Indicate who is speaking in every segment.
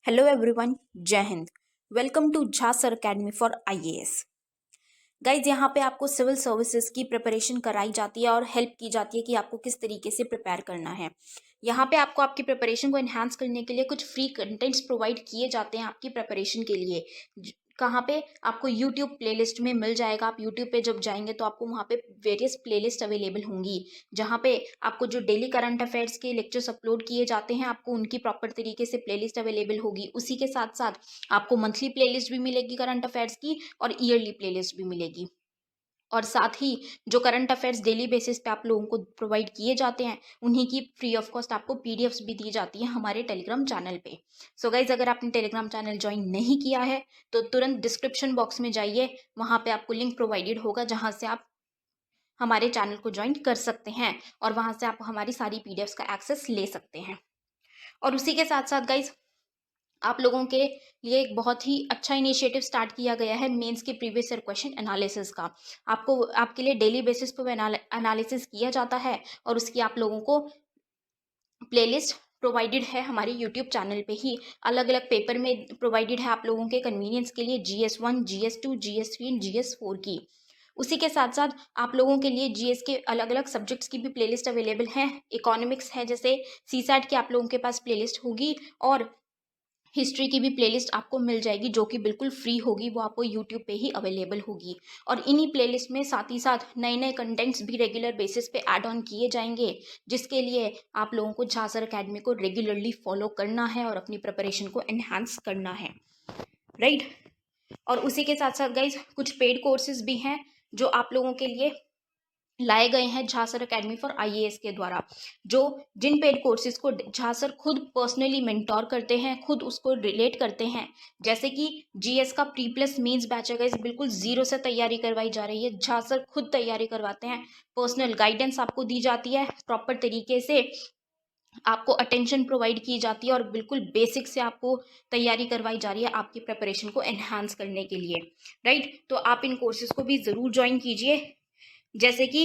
Speaker 1: Hello everyone, जय हिंद। Welcome to Jha sir academy for IAS. Guys, यहाँ पे आपको सिविल सर्विसेज की प्रिपरेशन कराई जाती है और हेल्प की जाती है कि आपको किस तरीके से प्रिपेयर करना है। यहाँ पे आपको आपकी प्रिपरेशन को एनहांस करने के लिए कुछ फ्री कंटेंट्स प्रोवाइड किए जाते हैं आपकी प्रिपरेशन के लिए। कहाँ पे आपको यूट्यूब प्लेलिस्ट में मिल जाएगा। आप यूट्यूब पे जब जाएंगे तो आपको वहाँ पे वेरियस प्लेलिस्ट अवेलेबल होंगी, जहाँ पे आपको जो डेली करंट अफेयर्स के लेक्चर्स अपलोड किए जाते हैं आपको उनकी प्रॉपर तरीके से प्लेलिस्ट अवेलेबल होगी। उसी के साथ साथ आपको मंथली प्लेलिस्ट भी मिलेगी करंट अफेयर्स की और ईयरली प्लेलिस्ट भी मिलेगी। और साथ ही जो करंट अफेयर्स डेली बेसिस पे आप लोगों को प्रोवाइड किए जाते हैं उन्हीं की फ्री ऑफ कॉस्ट आपको पीडीएफ्स भी दी जाती है हमारे टेलीग्राम चैनल पे। सो गाइज, अगर आपने टेलीग्राम चैनल ज्वाइन नहीं किया है तो तुरंत डिस्क्रिप्शन बॉक्स में जाइए, वहाँ पे आपको लिंक प्रोवाइडेड होगा जहाँ से आप हमारे चैनल को ज्वाइन कर सकते हैं और वहाँ से आप हमारी सारी पीडीएफ्स का एक्सेस ले सकते हैं। और उसी के साथ साथ गाइज, आप लोगों के लिए एक बहुत ही अच्छा इनिशिएटिव स्टार्ट किया गया है मेंस के प्रीवियस ईयर क्वेश्चन एनालिसिस का। आपको आपके लिए डेली बेसिस पर एनालिसिस किया जाता है और उसकी आप लोगों को प्लेलिस्ट प्रोवाइडेड है हमारे यूट्यूब चैनल पे ही। अलग अलग पेपर में प्रोवाइडेड है आप लोगों के कन्वीनियंस के लिए, GS1, GS2, GS3 and GS4 की। उसी के साथ साथ आप लोगों के लिए जीएस के अलग अलग सब्जेक्ट्स की भी प्लेलिस्ट अवेलेबल है। इकोनॉमिक्स है, जैसे सीसैट की आप लोगों के पास प्लेलिस्ट होगी और हिस्ट्री की भी प्लेलिस्ट आपको मिल जाएगी जो कि बिल्कुल फ्री होगी, वो आपको यूट्यूब पे ही अवेलेबल होगी। और इन्हीं प्लेलिस्ट में साथ ही साथ नए नए कंटेंट्स भी रेगुलर बेसिस पे ऐड ऑन किए जाएंगे, जिसके लिए आप लोगों को झा सर अकेडमी को रेगुलरली फॉलो करना है और अपनी प्रिपरेशन को एनहांस करना है, राइट। और उसी के साथ साथ गाइज, कुछ पेड कोर्सेज भी हैं जो आप लोगों के लिए लाए गए हैं Jha sir academy for IAS के द्वारा, जो जिन पेड कोर्सेज को झा सर खुद पर्सनली मेंटोर करते हैं, खुद उसको रिलेट करते हैं। जैसे कि जीएस का प्री प्लस मेंस बैच है गाइस, बिल्कुल जीरो से तैयारी करवाई जा रही है। झा सर खुद तैयारी करवाते हैं, पर्सनल गाइडेंस आपको दी जाती है, प्रॉपर तरीके से आपको अटेंशन प्रोवाइड की जाती है और बिल्कुल बेसिक से आपको तैयारी करवाई जा रही है आपकी प्रिपरेशन को एनहांस करने के लिए, राइट। तो आप इन कोर्सेज को भी ज़रूर ज्वाइन कीजिए। जैसे कि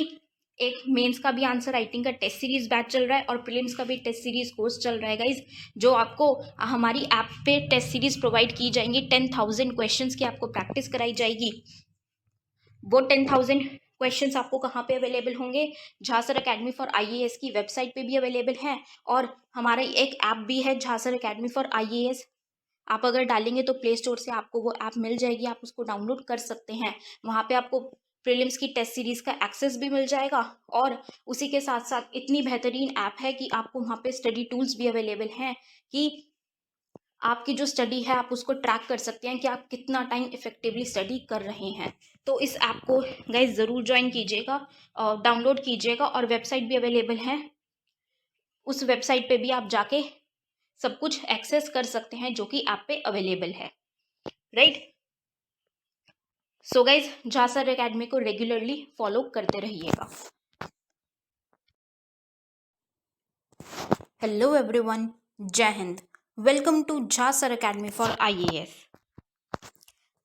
Speaker 1: एक मेंस का भी आंसर राइटिंग का टेस्ट सीरीज बैच चल रहा है और प्रीलिम्स का भी टेस्ट सीरीज कोर्स चल रहा है गाइज, जो आपको हमारी ऐप पे टेस्ट सीरीज प्रोवाइड की जाएंगी। 10,000 क्वेश्चंस की आपको प्रैक्टिस कराई जाएगी। वो 10,000 क्वेश्चंस आपको कहाँ पे अवेलेबल होंगे? Jha sir academy for IAS की वेबसाइट पे भी अवेलेबल है और हमारा एक ऐप भी है Jha sir academy for IAS. आप अगर डालेंगे तो प्ले स्टोर से आपको वो ऐप मिल जाएगी, आप उसको डाउनलोड कर सकते हैं। वहाँ पे आपको प्रीलिम्स की टेस्ट सीरीज का एक्सेस भी मिल जाएगा और उसी के साथ साथ इतनी बेहतरीन ऐप है कि आपको वहाँ पे स्टडी टूल्स भी अवेलेबल हैं कि आपकी जो स्टडी है आप उसको ट्रैक कर सकते हैं कि आप कितना टाइम इफेक्टिवली स्टडी कर रहे हैं। तो इस ऐप को गाइज ज़रूर ज्वाइन कीजिएगा, डाउनलोड कीजिएगा और वेबसाइट भी अवेलेबल है। उस वेबसाइट पे भी आप जाके सब कुछ एक्सेस कर सकते हैं जो कि ऐप पे अवेलेबल है, right. So guys, Jha sir academy को रेगुलरली फॉलो करते रहिएगा। हेलो एवरीवन, जय हिंद। Welcome to Jha sir academy for IAS.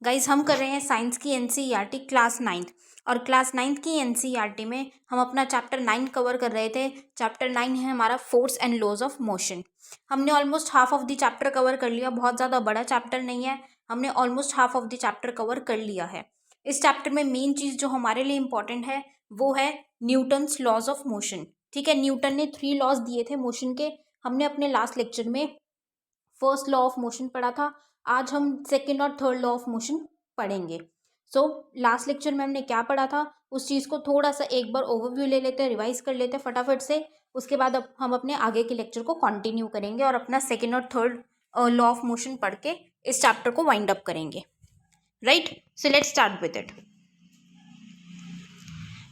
Speaker 1: Guys, हम कर रहे हैं साइंस की एनसीईआरटी क्लास 9th और क्लास 9th की एनसीईआरटी में हम अपना चैप्टर 9 कवर कर रहे थे। चैप्टर 9 है हमारा force and laws of motion. हमने almost half of the chapter cover कर लिया। बहुत ज़्यादा बड़ा चैप्टर नहीं है, हमने almost half of the chapter cover कर लिया है। इस चैप्टर में मेन चीज़ जो हमारे लिए इंपॉर्टेंट है वो है न्यूटन्स लॉज ऑफ मोशन। ठीक है, न्यूटन ने 3 लॉज दिए थे मोशन के। हमने अपने लास्ट लेक्चर में फर्स्ट लॉ ऑफ मोशन पढ़ा था। आज हम सेकेंड और थर्ड लॉ ऑफ मोशन पढ़ेंगे। सो लास्ट लेक्चर में हमने क्या पढ़ा था उस चीज़ को थोड़ा सा एक बार ओवरव्यू ले लेते हैं, रिवाइज कर लेते हैं फटाफट से। उसके बाद अब हम अपने आगे के लेक्चर को कंटिन्यू करेंगे और अपना सेकेंड और थर्ड लॉ ऑफ मोशन पढ़ के इस चैप्टर को वाइंड अप करेंगे, right. So let's start with it.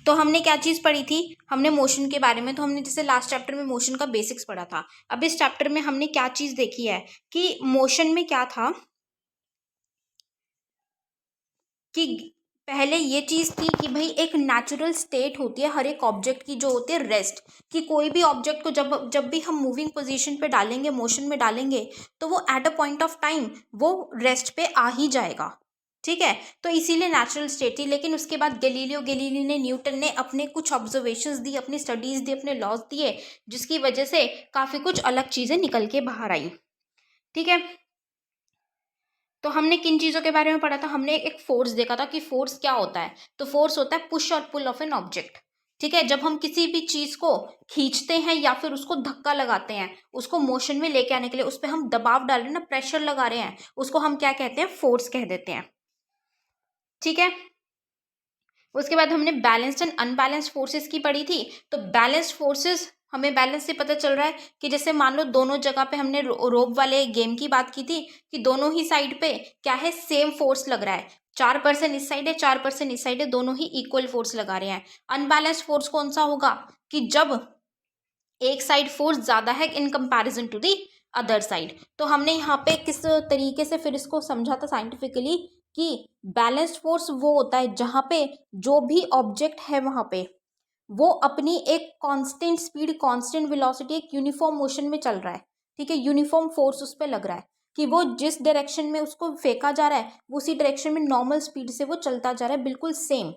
Speaker 1: तो हमने क्या चीज़ पढ़ी थी? हमने मोशन के बारे में, तो हमने जैसे लास्ट चैप्टर में मोशन का बेसिक्स पढ़ा था। अब इस चैप्टर में हमने क्या चीज़ देखी है कि मोशन में क्या था कि पहले ये चीज़ थी कि भाई एक नेचुरल स्टेट होती है हर एक ऑब्जेक्ट की, जो होती है रेस्ट। कि कोई भी ऑब्जेक्ट को जब जब भी हम मूविंग पोजीशन पे डालेंगे, मोशन में डालेंगे, तो वो at a point of time वो रेस्ट पे आ ही जाएगा। ठीक है, तो इसीलिए नेचुरल स्टेट थी। लेकिन उसके बाद गैलीलियो गैलीली ने, न्यूटन ने अपने कुछ ऑब्जर्वेशंस दी, अपनी स्टडीज़ दी, अपने लॉज दिए, जिसकी वजह से काफ़ी कुछ अलग चीज़ें निकल के बाहर आई। ठीक है, तो हमने किन चीज़ों के बारे में पढ़ा था? हमने एक फोर्स देखा था कि फोर्स क्या होता है। तो फोर्स होता है पुश और पुल ऑफ एन ऑब्जेक्ट। ठीक है, जब हम किसी भी चीज़ को खींचते हैं या फिर उसको धक्का लगाते हैं, उसको मोशन में लेके आने के लिए उस पर हम दबाव डाल रहे हैं ना, प्रेशर लगा रहे हैं, उसको हम क्या कहते हैं? फोर्स कह देते हैं। ठीक है, उसके बाद हमने बैलेंस्ड एंड अनबैलेंस्ड फोर्सेस की पढ़ी थी। तो बैलेंस्ड फोर्सेस हमें बैलेंस से पता चल रहा है कि जैसे मान लो दोनों जगह पे हमने रोप वाले गेम की बात की थी कि दोनों ही साइड पे क्या है? सेम फोर्स लग रहा है। 4% इस साइड है, 4% इस साइड है, दोनों ही इक्वल फोर्स लगा रहे हैं। अनबैलेंस्ड फोर्स कौन सा होगा? कि जब एक साइड फोर्स ज्यादा है in comparison to the other side. तो हमने यहाँ पे किस तरीके से फिर इसको समझा था साइंटिफिकली कि बैलेंस्ड फोर्स वो होता है जहाँ पे जो भी ऑब्जेक्ट है वहां पे वो अपनी एक कांस्टेंट स्पीड, कांस्टेंट वेलोसिटी, एक यूनिफॉर्म मोशन में चल रहा है। ठीक है, यूनिफॉर्म फोर्स उस पर लग रहा है कि वो जिस डायरेक्शन में उसको फेंका जा रहा है वो उसी डायरेक्शन में नॉर्मल स्पीड से वो चलता जा रहा है, बिल्कुल सेम।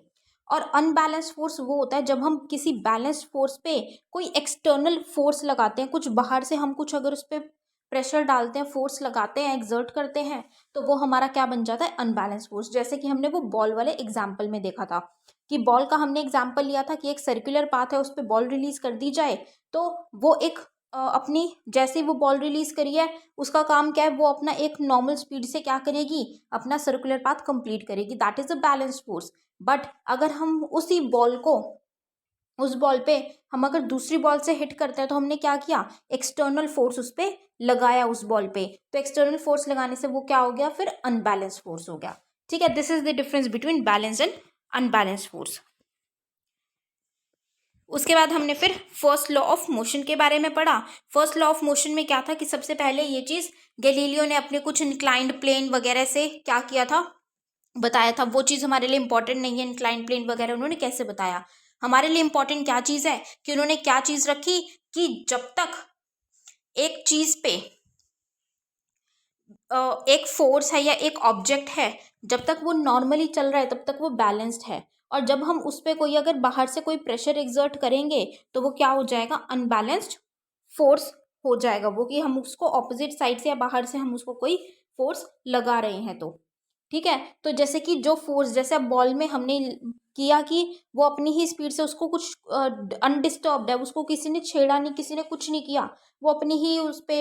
Speaker 1: और अनबैलेंस्ड फोर्स वो होता है जब हम किसी बैलेंस्ड फोर्स पे कोई एक्सटर्नल फोर्स लगाते हैं, कुछ बाहर से हम कुछ अगर उस पर प्रेशर डालते हैं, फोर्स लगाते हैं, एक्सर्ट करते हैं, तो वो हमारा क्या बन जाता है? Unbalanced force. जैसे कि हमने वो बॉल वाले एग्जाम्पल में देखा था कि बॉल का हमने एग्जाम्पल लिया था कि एक सर्कुलर पाथ है, उस पर बॉल रिलीज कर दी जाए तो वो एक अपनी जैसे ही वो बॉल रिलीज करी है उसका काम क्या है? वो अपना एक नॉर्मल स्पीड से क्या करेगी? अपना सर्कुलर पाथ कंप्लीट करेगी। That is a balanced force. But अगर हम उसी बॉल को, उस बॉल पे हम अगर दूसरी बॉल से हिट करते हैं तो हमने क्या किया? एक्सटर्नल फोर्स उस पर लगाया उस बॉल पे। तो एक्सटर्नल फोर्स लगाने से वो क्या हो गया? फिर अनबैलेंस फोर्स हो गया। ठीक है, this is the difference between balance and unbalance force. उसके बाद हमने फिर फर्स्ट लॉ ऑफ मोशन के बारे में पढ़ा। फर्स्ट लॉ ऑफ मोशन में क्या था कि सबसे पहले ये चीज गैलीलियो ने अपने कुछ इंक्लाइंड प्लेन वगैरह से क्या किया था? बताया था। वो चीज़ हमारे लिए इंपॉर्टेंट नहीं है, इंक्लाइन प्लेन वगैरह उन्होंने कैसे बताया। हमारे लिए इंपॉर्टेंट क्या चीज़ है कि उन्होंने क्या चीज़ रखी कि जब तक एक चीज़ पे एक फोर्स है या एक ऑब्जेक्ट है, जब तक वो नॉर्मली चल रहा है तब तक वो बैलेंस्ड है। और जब हम उस पर कोई अगर बाहर से कोई प्रेशर एक्सर्ट करेंगे तो वो क्या हो जाएगा? अनबैलेंस्ड फोर्स हो जाएगा वो, कि हम उसको ऑपोजिट साइड से या बाहर से हम उसको कोई फोर्स लगा रहे हैं तो। ठीक है, तो जैसे कि जो फोर्स, जैसे अब बॉल में हमने किया कि वो अपनी ही स्पीड से, उसको कुछ अनडिस्टर्ब्ड है, उसको किसी ने छेड़ा नहीं, किसी ने कुछ नहीं किया, वो अपनी ही उस पे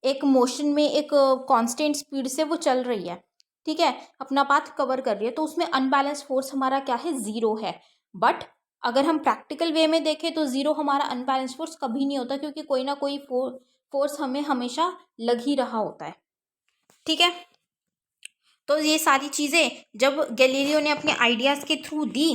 Speaker 1: एक मोशन में एक कांस्टेंट स्पीड से वो चल रही है। ठीक है, अपना पाथ कवर कर रही है, तो उसमें अनबैलेंस फोर्स हमारा क्या है? जीरो है। बट अगर हम प्रैक्टिकल वे में देखें तो जीरो हमारा अनबैलेंस फोर्स कभी नहीं होता, क्योंकि कोई ना कोई फोर्स हमें हमेशा लग ही रहा होता है। ठीक है, तो ये सारी चीज़ें जब गैलीलियो ने अपने आइडियाज़ के थ्रू दी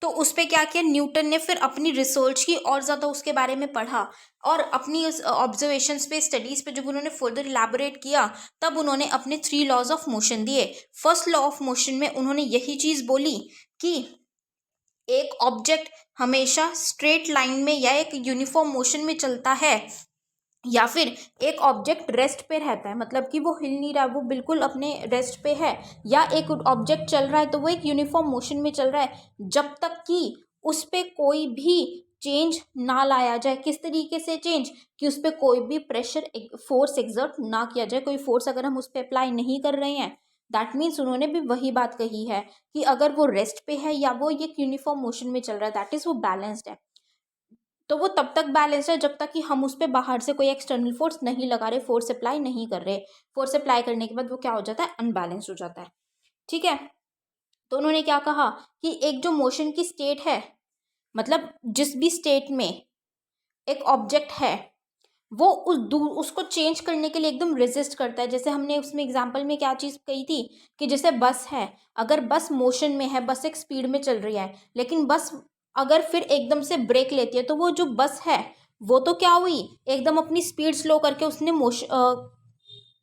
Speaker 1: तो उस पर क्या किया? न्यूटन ने फिर अपनी रिसर्च की और ज़्यादा उसके बारे में पढ़ा और अपनी उस ऑब्जर्वेशंस पे, स्टडीज़ पे जब उन्होंने फर्दर इलैबोरेट किया तब उन्होंने अपने 3 लॉज ऑफ मोशन दिए। फर्स्ट लॉ ऑफ मोशन में उन्होंने यही चीज़ बोली कि एक ऑब्जेक्ट हमेशा स्ट्रेट लाइन में या एक यूनिफॉर्म मोशन में चलता है, या फिर एक ऑब्जेक्ट रेस्ट पे रहता है, मतलब कि वो हिल नहीं रहा, वो बिल्कुल अपने रेस्ट पे है, या एक ऑब्जेक्ट चल रहा है तो वो एक यूनिफॉर्म मोशन में चल रहा है जब तक कि उस पे कोई भी चेंज ना लाया जाए। किस तरीके से चेंज? कि उस पर कोई भी प्रेशर फोर्स एक्सर्ट ना किया जाए। कोई फोर्स अगर हम उस पर अप्लाई नहीं कर रहे हैं, दैट मीन्स उन्होंने भी वही बात कही है कि अगर वो रेस्ट पे है या वो एक यूनिफॉर्म मोशन में चल रहा है, दैट इज वो बैलेंस्ड है। तो वो तब तक बैलेंस है जब तक कि हम उस पर बाहर से कोई एक्सटर्नल फोर्स नहीं लगा रहे, फोर्स अप्लाई नहीं कर रहे। फोर्स अप्लाई करने के बाद वो क्या हो जाता है? अनबैलेंस हो जाता है। ठीक है, तो उन्होंने क्या कहा कि एक जो मोशन की स्टेट है, मतलब जिस भी स्टेट में एक ऑब्जेक्ट है वो उसको चेंज करने के लिए एकदम रेजिस्ट करता है। जैसे हमने उसमें एग्जांपल में क्या चीज़ कही थी कि जैसे बस है, अगर बस मोशन में है, बस एक स्पीड में चल रही है, लेकिन बस अगर फिर एकदम से ब्रेक लेती है तो वो जो बस है वो तो क्या हुई? एकदम अपनी स्पीड स्लो करके उसने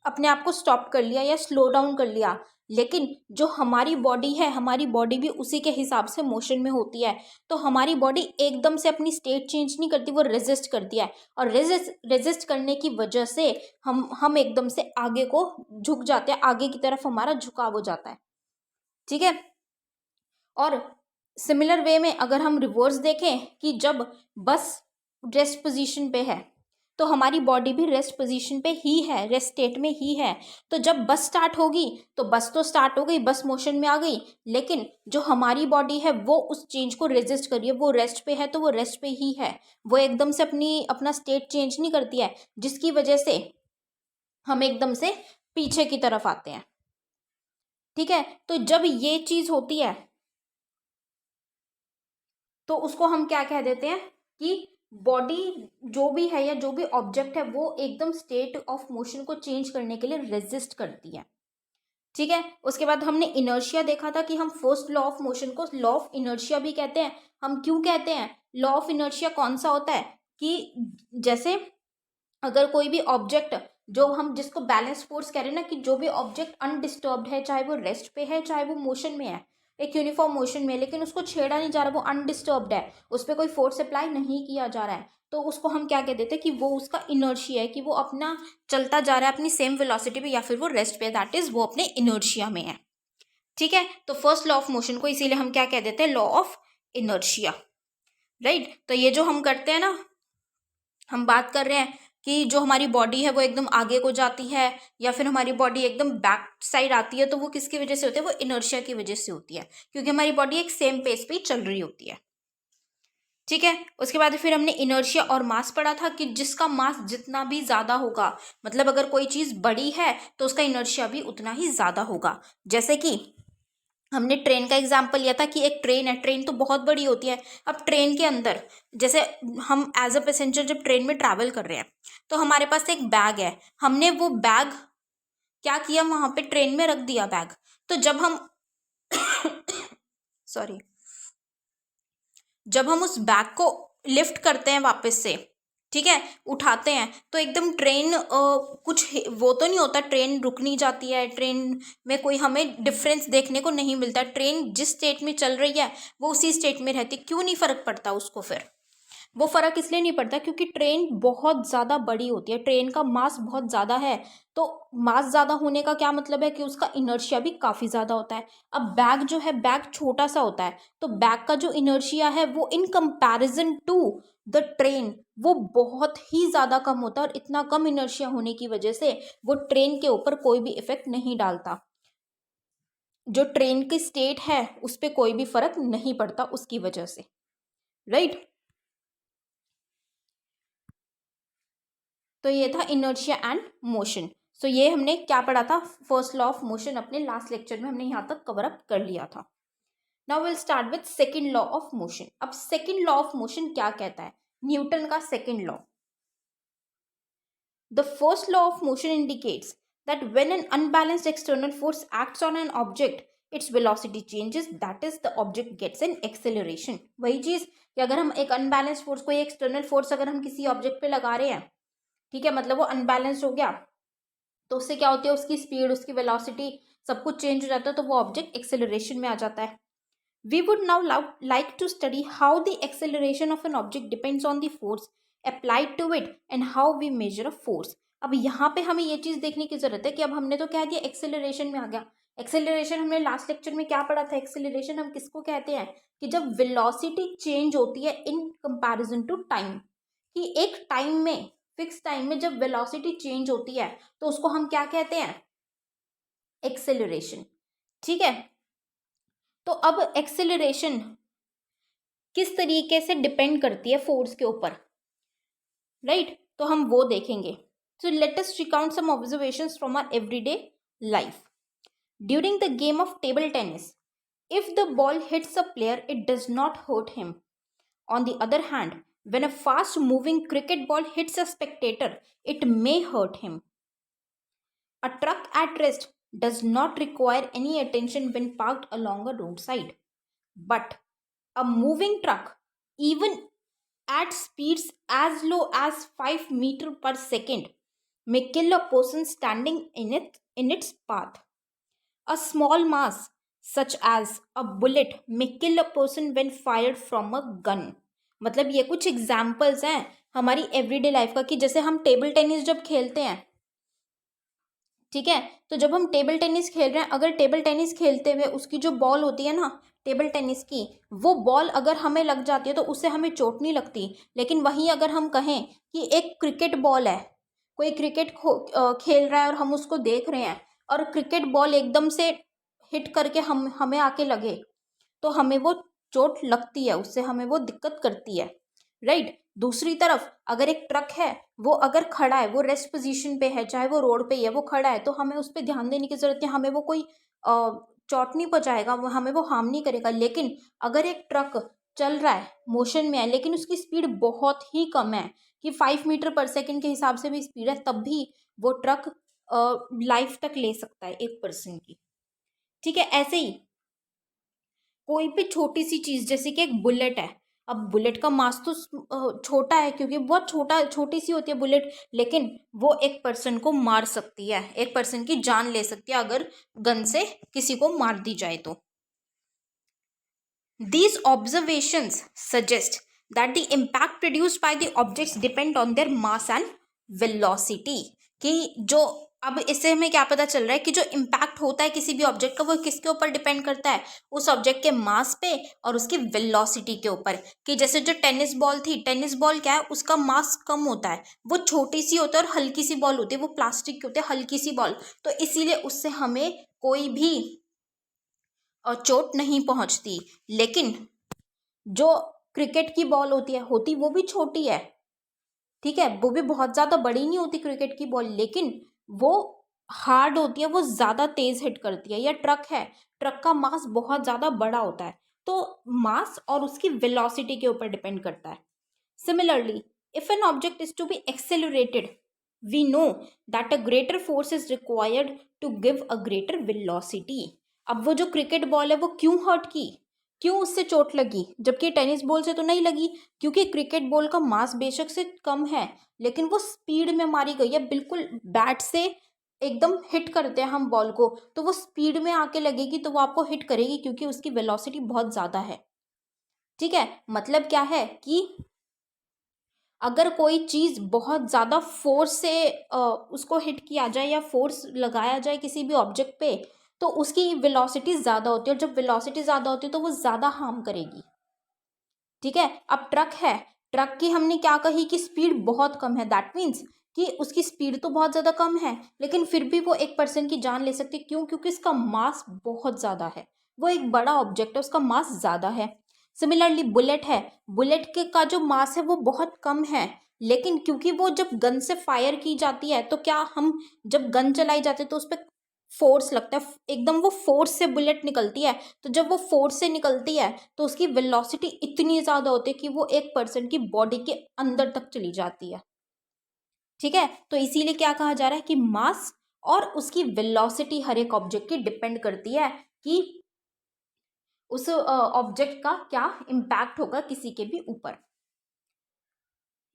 Speaker 1: अपने आप को स्टॉप कर लिया या स्लो डाउन कर लिया। लेकिन जो हमारी बॉडी है, हमारी बॉडी भी उसी के हिसाब से मोशन में होती है। तो हमारी बॉडी एकदम से अपनी स्टेट चेंज नहीं करती, वो रेजिस्ट करती है, और रेजिस्ट करने की वजह से हम एकदम से आगे को झुक जाते हैं, आगे की तरफ हमारा झुकाव हो जाता है। ठीक है, और सिमिलर वे में अगर हम रिवर्स देखें कि जब बस रेस्ट पोजीशन पे है, तो हमारी बॉडी भी रेस्ट पोजीशन पे ही है, रेस्ट स्टेट में ही है। तो जब बस स्टार्ट होगी तो बस तो स्टार्ट हो गई, बस मोशन में आ गई, लेकिन जो हमारी बॉडी है वो उस चेंज को रेजिस्ट करिए, वो रेस्ट पे है तो वो रेस्ट पे ही है, वो एकदम से अपना स्टेट चेंज नहीं करती है, जिसकी वजह से हम एकदम से पीछे की तरफ आते हैं। ठीक है, तो जब ये चीज होती है तो उसको हम क्या कह देते हैं कि बॉडी जो भी है या जो भी ऑब्जेक्ट है वो एकदम स्टेट ऑफ मोशन को चेंज करने के लिए रेजिस्ट करती है। ठीक है, उसके बाद हमने इनर्शिया देखा था कि हम फर्स्ट लॉ ऑफ मोशन को लॉ ऑफ इनर्शिया भी कहते हैं। हम क्यों कहते हैं? लॉ ऑफ इनर्शिया कौन सा होता है कि जैसे अगर कोई भी ऑब्जेक्ट, जो हम जिसको बैलेंस फोर्स कह रहे हैं ना, कि जो भी ऑब्जेक्ट अनडिस्टर्ब्ड है, चाहे वो रेस्ट पे है चाहे वो मोशन में है, एक यूनिफॉर्म मोशन में, लेकिन उसको छेड़ा नहीं जा रहा, वो अनडिस्टर्ब्ड है, उस पर कोई फोर्स अप्लाई नहीं किया जा रहा है, तो उसको हम क्या कह देते हैं कि वो उसका इनर्शिया है, कि वो अपना चलता जा रहा है अपनी सेम वेलोसिटी पे या फिर वो रेस्ट पे, दैट इज वो अपने इनर्शिया में है। ठीक है, तो फर्स्ट लॉ ऑफ मोशन को इसीलिए हम क्या कह देते हैं? Law of inertia. राइट, तो ये जो हम करते हैं ना, हम बात कर रहे हैं कि जो हमारी बॉडी है वो एकदम आगे को जाती है या फिर हमारी बॉडी एकदम बैक साइड आती है, तो वो किसकी वजह से होती है? वो इनर्शिया की वजह से होती है, क्योंकि हमारी बॉडी एक सेम पेस पे चल रही होती है। ठीक है, उसके बाद फिर हमने इनर्शिया और मास पढ़ा था कि जिसका मास जितना भी ज्यादा होगा, मतलब अगर कोई चीज बड़ी है तो उसका इनर्शिया भी उतना ही ज्यादा होगा। जैसे कि हमने ट्रेन का एग्जाम्पल लिया था कि एक ट्रेन है, ट्रेन तो बहुत बड़ी होती है। अब ट्रेन के अंदर जैसे हम एज अ पैसेंजर जब ट्रेन में ट्रैवल कर रहे हैं तो हमारे पास एक बैग है, हमने वो बैग क्या किया? वहां पे ट्रेन में रख दिया बैग। तो जब हम सॉरी, जब हम उस बैग को लिफ्ट करते हैं वापस से, ठीक है, उठाते हैं, तो एकदम ट्रेन कुछ वो तो नहीं होता, ट्रेन रुक नहीं जाती है, ट्रेन में कोई हमें डिफरेंस देखने को नहीं मिलता, ट्रेन जिस स्टेट में चल रही है वो उसी स्टेट में रहती। क्यों नहीं फर्क पड़ता उसको? फिर वो फर्क इसलिए नहीं पड़ता क्योंकि ट्रेन बहुत ज़्यादा बड़ी होती है, ट्रेन का मास बहुत ज़्यादा है, तो मास ज़्यादा होने का क्या मतलब है कि उसका इनर्शिया भी काफ़ी ज़्यादा होता है। अब बैग जो है, बैग छोटा सा होता है, तो बैग का जो इनर्शिया है वो in comparison to the train वो बहुत ही ज़्यादा कम होता है, और इतना कम इनर्शिया होने की वजह से वो ट्रेन के ऊपर कोई भी इफेक्ट नहीं डालता। जो ट्रेन की स्टेट है उस पर कोई भी फर्क नहीं पड़ता उसकी वजह से। राइट, तो ये था इनर्शिया एंड मोशन। सो ये हमने क्या पढ़ा था? फर्स्ट लॉ ऑफ मोशन अपने लास्ट लेक्चर में हमने यहाँ तक कवर अप कर लिया था। Now will start with second law of motion. अब सेकंड लॉ ऑफ मोशन क्या कहता है? न्यूटन का second law. The first law of motion indicates that when an unbalanced external force acts on an object, its velocity changes, that is the object gets an acceleration। वही चीज कि अगर हम एक अनबैलेंस्ड फोर्स, कोई external force अगर हम किसी ऑब्जेक्ट पे लगा रहे हैं, ठीक है, मतलब वो अनबैलेंस्ड हो गया, तो उससे क्या होती है? उसकी स्पीड, उसकी वेलोसिटी सब कुछ चेंज हो जाता है, तो वो ऑब्जेक्ट एक्सेलरेशन में आ जाता है। We would now like to study how the acceleration of an object depends on the force applied to it and how we measure a force. अब यहाँ पे हमें ये चीज देखने की जरूरत है कि अब हमने तो कह दिया एक्सेलरेशन में आ गया। एक्सेलरेशन हमने लास्ट लेक्चर में क्या पढ़ा था? एक्सेलरेशन हम किसको कहते हैं? कि जब वेलोसिटी चेंज होती है इन कंपैरिजन टू टाइम, कि एक टाइम में, फिक्स टाइम में जब वेलोसिटी चेंज होती है तो उसको हम क्या कहते हैं? एक्सेलरेशन। ठीक है, तो अब एक्सेलरेशन किस तरीके से डिपेंड करती है फोर्स के ऊपर? राइट, तो हम वो देखेंगे। So let us recount some observations from our everyday life. During the game of table tennis, if the ball hits a player, it does not hurt him. On the other hand, when a fast moving cricket ball hits a spectator, it may hurt him. A truck at rest does not require any attention when parked along a roadside. But a moving truck, even at speeds as low as 5 meters per second, may kill a person standing in its path. A small mass, such as a bullet, may kill a person when fired from a gun. मतलब ये कुछ examples हैं हमारी everyday life का, कि जैसे हम table tennis जब खेलते हैं, ठीक है, तो जब हम टेबल टेनिस खेल रहे हैं, अगर टेबल टेनिस खेलते हुए उसकी जो बॉल होती है ना, टेबल टेनिस की, वो बॉल अगर हमें लग जाती है तो उससे हमें चोट नहीं लगती। लेकिन वहीं अगर हम कहें कि एक क्रिकेट बॉल है, कोई क्रिकेट खेल रहा है और हम उसको देख रहे हैं और क्रिकेट बॉल एकदम से हिट करके हमें आके लगे तो हमें वो चोट लगती है, उससे हमें वो दिक्कत करती है, राइट। दूसरी तरफ अगर एक ट्रक है, वो अगर खड़ा है, वो रेस्ट पोजीशन पे है, चाहे वो रोड पे ही है, वो खड़ा है, तो हमें उस पर ध्यान देने की जरूरत है, हमें वो कोई चोट नहीं पहुंचाएगा, हमें वो हार्म नहीं करेगा। लेकिन अगर एक ट्रक चल रहा है, मोशन में है, लेकिन उसकी स्पीड बहुत ही कम है कि 5 मीटर पर सेकेंड के हिसाब से भी स्पीड है, तब भी वो ट्रक लाइफ तक ले सकता है एक पर्सन की, ठीक है। ऐसे ही कोई भी छोटी सी चीज, जैसे कि एक बुलेट है, अब बुलेट का मास तो छोटा है क्योंकि बहुत छोटी सी होती है बुलेट, लेकिन वो एक पर्सन को मार सकती है, एक पर्सन की जान ले सकती है अगर गन से किसी को मार दी जाए तो। These observations suggest that the impact produced by the objects depend on their mass and velocity। कि जो अब इससे हमें क्या पता चल रहा है कि जो इम्पैक्ट होता है किसी भी ऑब्जेक्ट का, वो किसके ऊपर डिपेंड करता है, उस ऑब्जेक्ट के मास पे और उसकी वेलोसिटी के ऊपर। कि जैसे जो टेनिस बॉल थी, टेनिस बॉल क्या है, उसका मास कम होता है, वो छोटी सी होता है और हल्की सी बॉल होती है, वो प्लास्टिक की होती है हल्की सी बॉल, तो इसीलिए उससे हमें कोई भी चोट नहीं पहुंचती। लेकिन जो क्रिकेट की बॉल होती वो भी छोटी है, ठीक है, वो भी बहुत ज़्यादा बड़ी नहीं होती क्रिकेट की बॉल, लेकिन वो हार्ड होती है, वो ज़्यादा तेज़ हिट करती है। या ट्रक है, ट्रक का मास बहुत ज़्यादा बड़ा होता है, तो मास और उसकी वेलोसिटी के ऊपर डिपेंड करता है। Similarly, if an object is to be accelerated, we know that a greater force is required to give a greater velocity. अब वो जो क्रिकेट बॉल है वो क्यों हर्ट की, क्यों उससे चोट लगी, जबकि टेनिस बॉल से तो नहीं लगी, क्योंकि क्रिकेट बॉल का मास बेशक से कम है, लेकिन वो स्पीड में मारी गई है, बिल्कुल बैट से एकदम हिट करते हैं हम बॉल को, तो वो स्पीड में आके लगेगी तो वो आपको हिट करेगी क्योंकि उसकी वेलोसिटी बहुत ज़्यादा है, ठीक है। मतलब क्या है कि अगर कोई चीज़ बहुत ज़्यादा फोर्स से उसको हिट किया जाए या फोर्स लगाया जाए किसी भी ऑब्जेक्ट पे, तो उसकी वेलोसिटी ज़्यादा होती है, और जब वेलोसिटी ज़्यादा होती है तो वो ज़्यादा हार्म करेगी, ठीक है। अब ट्रक है, ट्रक की हमने क्या कही कि स्पीड बहुत कम है, दैट मीन्स कि उसकी स्पीड तो बहुत ज़्यादा कम है, लेकिन फिर भी वो एक पर्सन की जान ले सकती है। क्यों? क्योंकि इसका मास बहुत ज़्यादा है, वो एक बड़ा ऑब्जेक्ट है, उसका मास ज़्यादा है। सिमिलरली बुलेट है, बुलेट के का जो मास है वो बहुत कम है, लेकिन क्योंकि वो जब गन से फायर की जाती है, तो क्या हम जब गन चलाई जाती है तो उस पर फोर्स लगता है, एकदम वो फोर्स से बुलेट निकलती है, तो जब वो फोर्स से निकलती है तो उसकी वेलोसिटी इतनी ज़्यादा होती है कि वो एक पर्सन की बॉडी के अंदर तक चली जाती है, ठीक है। तो इसीलिए क्या कहा जा रहा है कि मास और उसकी वेलोसिटी हर एक ऑब्जेक्ट की डिपेंड करती है कि उस ऑब्जेक्ट का क्या इम्पैक्ट होगा किसी के भी ऊपर।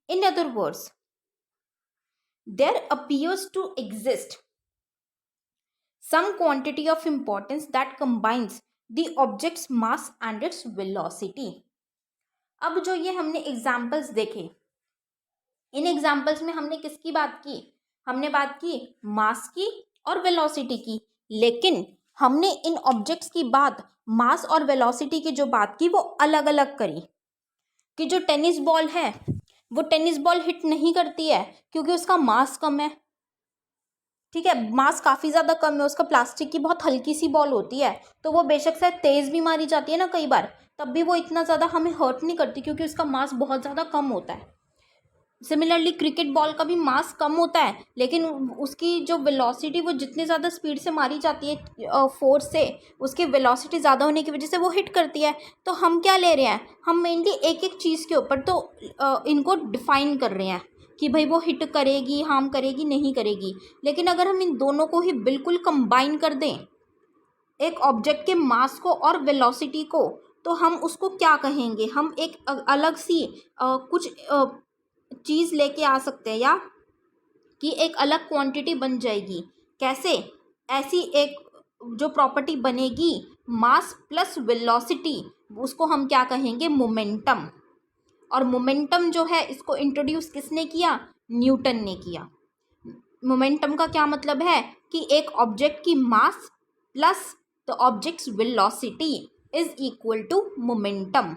Speaker 1: In other words, there appears to exist some quantity of importance that combines the object's mass and its velocity। अब जो ये हमने एग्जाम्पल्स देखे, इन एग्जाम्पल्स में हमने किसकी बात की, हमने बात की मास की और वेलोसिटी की, लेकिन हमने इन ऑब्जेक्ट्स की बात मास और वेलोसिटी की जो बात की वो अलग अलग करी। कि जो टेनिस बॉल है, वो टेनिस बॉल हिट नहीं करती है क्योंकि उसका मास कम है, ठीक है, मास काफ़ी ज़्यादा कम है, उसका प्लास्टिक की बहुत हल्की सी बॉल होती है, तो वो बेशक से तेज़ भी मारी जाती है ना कई बार, तब भी वो इतना ज़्यादा हमें हर्ट नहीं करती क्योंकि उसका मास बहुत ज़्यादा कम होता है। सिमिलरली क्रिकेट बॉल का भी मास कम होता है, लेकिन उसकी जो वेलोसिटी, वो जितनी ज़्यादा स्पीड से मारी जाती है फोर्स से, उसकी वेलोसिटी ज़्यादा होने की वजह से वो हिट करती है। तो हम क्या ले रहे हैं, हम मेनली एक एक चीज़ के ऊपर तो इनको डिफाइन कर रहे हैं कि भाई वो हिट करेगी, हार्म करेगी, नहीं करेगी। लेकिन अगर हम इन दोनों को ही बिल्कुल कंबाइन कर दें, एक ऑब्जेक्ट के मास को और वेलोसिटी को, तो हम उसको क्या कहेंगे, हम एक अलग सी कुछ चीज़ लेके आ सकते हैं, या कि एक अलग क्वांटिटी बन जाएगी। कैसे? ऐसी एक जो प्रॉपर्टी बनेगी मास प्लस वेलोसिटी, उसको हम क्या कहेंगे, मोमेंटम। और मोमेंटम जो है, इसको इंट्रोड्यूस किसने किया, न्यूटन ने किया। मोमेंटम का क्या मतलब है कि एक ऑब्जेक्ट की mass plus the object's velocity, is equal to momentum.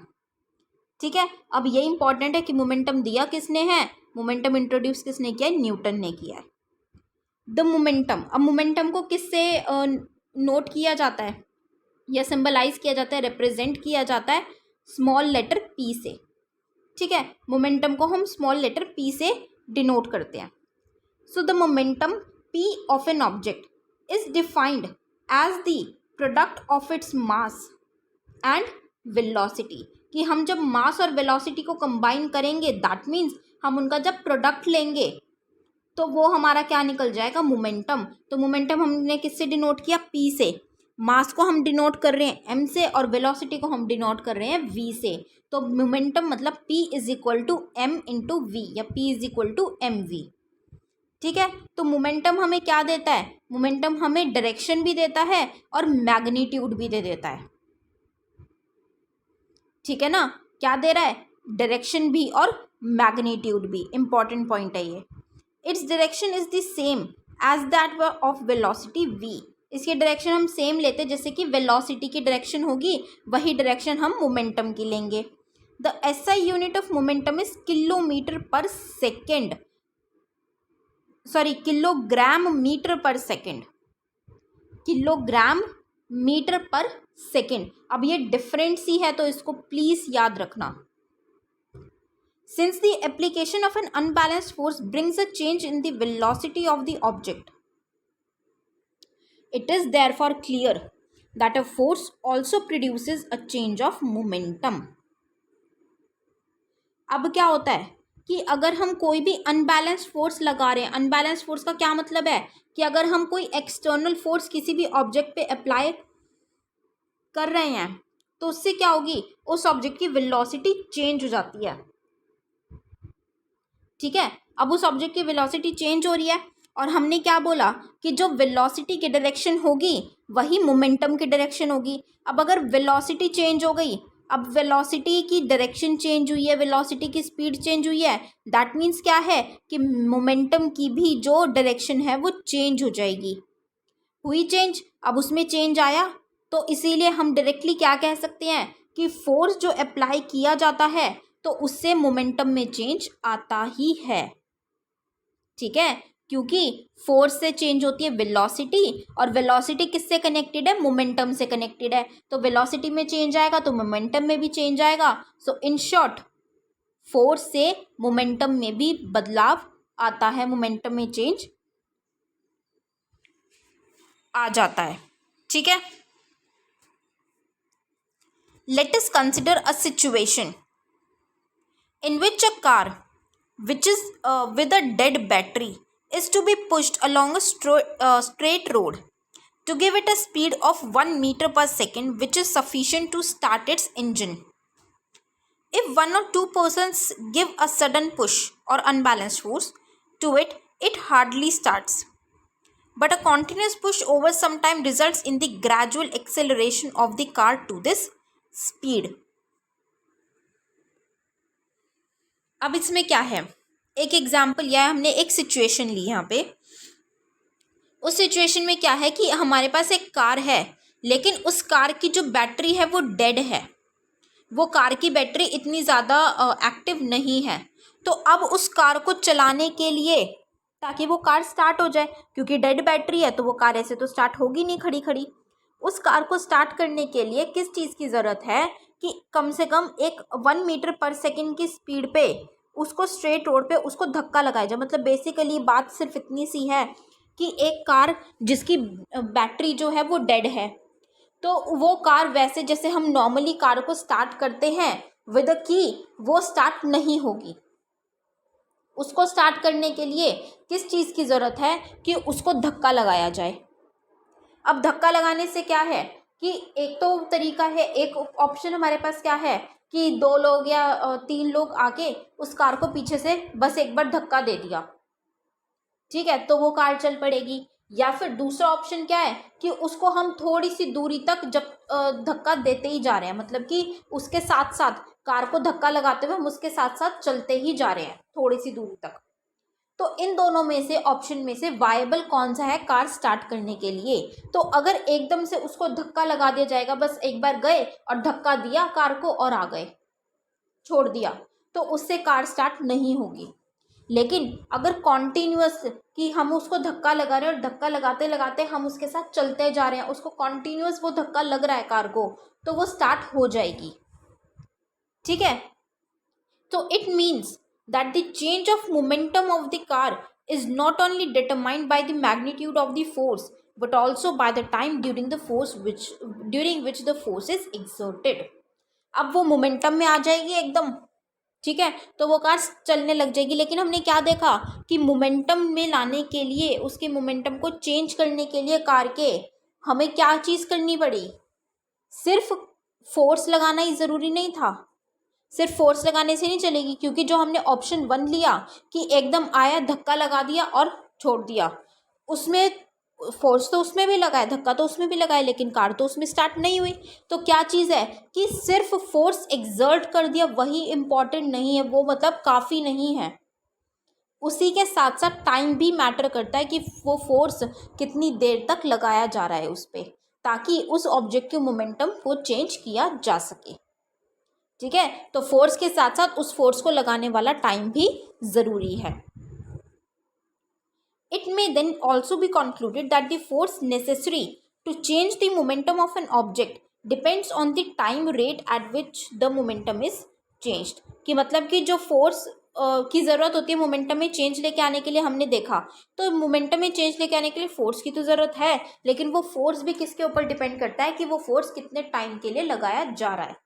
Speaker 1: ठीक है, अब ये इंपॉर्टेंट है कि मोमेंटम दिया किसने है, मोमेंटम इंट्रोड्यूस किसने किया है, न्यूटन ने किया है। द मोमेंटम, अब मोमेंटम को किससे नोट किया जाता है या सिंबलाइज किया जाता है, रिप्रेजेंट किया जाता है स्मॉल लेटर पी से। ठीक है, मोमेंटम को हम स्मॉल लेटर पी से डिनोट करते हैं। So the momentum P of an object is defined as the product of its mass and velocity, कि हम जब मास और वेलोसिटी को कंबाइन करेंगे दैट मीन्स हम उनका जब प्रोडक्ट लेंगे तो वो हमारा क्या निकल जाएगा, मोमेंटम। तो मोमेंटम हमने किससे डिनोट किया, पी से। मास को हम डिनोट कर रहे हैं एम से और वेलोसिटी को हम डिनोट कर रहे हैं वी से। तो मोमेंटम मतलब P is equal to M into V या P is equal to M V. ठीक है, तो मोमेंटम हमें क्या देता है, मोमेंटम हमें डायरेक्शन भी देता है और मैग्नीट्यूड भी दे देता है। ठीक है ना, क्या दे रहा है, डायरेक्शन भी और मैग्नीट्यूड भी। इंपॉर्टेंट पॉइंट है ये। Its direction is the same as that of velocity v, इसकी डायरेक्शन हम सेम लेते हैं जैसे कि वेलोसिटी की डायरेक्शन होगी, वही डायरेक्शन हम मोमेंटम की लेंगे। The SI unit of momentum is kilometre पर सेकेंड, सॉरी किलोग्राम मीटर पर सेकेंड, किलोग्राम मीटर पर सेकेंड। अब ये डिफरेंट सी है तो इसको प्लीज याद रखना। Since the application of an unbalanced force brings a change in the velocity of the object, it is therefore clear that a force also produces a change of momentum. अब क्या होता है कि अगर हम कोई भी अनबैलेंस्ड फोर्स लगा रहे हैं, अनबैलेंस्ड फोर्स का क्या मतलब है कि अगर हम कोई एक्सटर्नल फोर्स किसी भी ऑब्जेक्ट पे अप्लाई कर रहे हैं तो उससे क्या होगी, उस ऑब्जेक्ट की वेलोसिटी चेंज हो जाती है। ठीक है, अब उस ऑब्जेक्ट की वेलोसिटी चेंज हो रही है और हमने क्या बोला कि जो वेलोसिटी की डायरेक्शन होगी वही मोमेंटम की डायरेक्शन होगी। अब अगर वेलोसिटी चेंज हो गई, अब वेलोसिटी की डायरेक्शन चेंज हुई है, वेलोसिटी की स्पीड चेंज हुई है, दैट मीन्स क्या है कि मोमेंटम की भी जो डायरेक्शन है वो चेंज हो जाएगी। हुई चेंज, अब उसमें चेंज आया तो इसीलिए हम डायरेक्टली क्या कह सकते हैं कि फोर्स जो अप्लाई किया जाता है तो उससे मोमेंटम में चेंज आता ही है। ठीक है, क्योंकि फोर्स से चेंज होती है वेलोसिटी और वेलोसिटी किससे कनेक्टेड है, मोमेंटम से कनेक्टेड है। तो वेलोसिटी में चेंज आएगा तो मोमेंटम में भी चेंज आएगा। सो इन शॉर्ट फोर्स से मोमेंटम में भी बदलाव आता है, मोमेंटम में चेंज आ जाता है। ठीक है, let us consider a situation in which a car which is with a dead battery is to be pushed along a straight road to give it a speed of 1 meter per second, which is sufficient to start its engine. If one or two persons give a sudden push or unbalanced force to it, it hardly starts. But a continuous push over some time results in the gradual acceleration of the car to this speed. अब इसमें क्या है, एक example या हमने एक situation ली यहाँ पे। उस सिचुएशन में क्या है कि हमारे पास एक कार है लेकिन उस कार की जो बैटरी है वो डेड है, वो कार की बैटरी इतनी ज़्यादा एक्टिव नहीं है। तो अब उस कार को चलाने के लिए, ताकि वो कार स्टार्ट हो जाए, क्योंकि डेड बैटरी है तो वो कार ऐसे तो स्टार्ट होगी नहीं खड़ी खड़ी, उस कार को स्टार्ट करने के लिए किस चीज़ की ज़रूरत है कि कम से कम एक 1 मीटर पर सेकेंड की स्पीड पे उसको स्ट्रेट रोड पे उसको धक्का लगाया जाए। मतलब बेसिकली बात सिर्फ इतनी सी है कि एक कार जिसकी बैटरी जो है वो डेड है, तो वो कार वैसे जैसे हम नॉर्मली कार को स्टार्ट करते हैं विद अ की, वो स्टार्ट नहीं होगी। उसको स्टार्ट करने के लिए किस चीज़ की ज़रूरत है कि उसको धक्का लगाया जाए। अब धक्का लगाने से क्या है कि एक तो तरीका है, एक ऑप्शन हमारे पास क्या है कि 2 लोग या 3 लोग आके उस कार को पीछे से बस एक बार धक्का दे दिया, ठीक है, तो वो कार चल पड़ेगी। या फिर दूसरा ऑप्शन क्या है कि उसको हम थोड़ी सी दूरी तक जब धक्का देते ही जा रहे हैं, मतलब कि उसके साथ साथ कार को धक्का लगाते हुए हम उसके साथ साथ चलते ही जा रहे हैं थोड़ी सी दूरी तक, तो इन दोनों में से ऑप्शन में से वायबल कौन सा है कार स्टार्ट करने के लिए। तो अगर एकदम से उसको धक्का लगा दिया जाएगा, बस एक बार गए और धक्का दिया कार को और आ गए, छोड़ दिया, तो उससे कार स्टार्ट नहीं होगी। लेकिन अगर कॉन्टिन्यूअस कि हम उसको धक्का लगा रहे हैं और धक्का लगाते लगाते हम उसके साथ चलते जा रहे हैं, उसको कॉन्टिन्यूअस वो धक्का लग रहा है कार को, तो वो स्टार्ट हो जाएगी। ठीक है, तो it means that the change of momentum of the car is not only determined by the magnitude of the force but also by the time during which the force is exerted। अब वो momentum में आ जाएगी एकदम, ठीक है, तो वो car चलने लग जाएगी। लेकिन हमने क्या देखा कि मोमेंटम में लाने के लिए, उसके मोमेंटम को चेंज करने के लिए कार के हमें क्या चीज़ करनी पड़ी, सिर्फ फोर्स लगाना ही ज़रूरी नहीं था। सिर्फ फोर्स लगाने से नहीं चलेगी, क्योंकि जो हमने ऑप्शन 1 लिया कि एकदम आया धक्का लगा दिया और छोड़ दिया, उसमें फोर्स तो उसमें भी लगाया, धक्का तो उसमें भी लगाया, लेकिन कार तो उसमें स्टार्ट नहीं हुई। तो क्या चीज़ है कि सिर्फ फोर्स एक्सर्ट कर दिया वही इम्पॉर्टेंट नहीं है, वो मतलब काफ़ी नहीं है। उसी के साथ साथ टाइम भी मैटर करता है कि वो फोर्स कितनी देर तक लगाया जा रहा है उस पर, ताकि उस ऑब्जेक्ट के मोमेंटम को चेंज किया जा सके। ठीक है, तो फोर्स के साथ साथ उस फोर्स को लगाने वाला टाइम भी ज़रूरी है। It may then also be concluded that the force necessary to change the momentum of an object depends on the time rate at which the momentum is changed. कि मतलब कि जो फोर्स की ज़रूरत होती है मोमेंटम में चेंज लेके आने के लिए, हमने देखा तो मोमेंटम में चेंज लेके आने के लिए फोर्स की तो ज़रूरत है, लेकिन वो फोर्स भी किसके ऊपर डिपेंड करता है कि वो फोर्स कितने टाइम के लिए लगाया जा रहा है।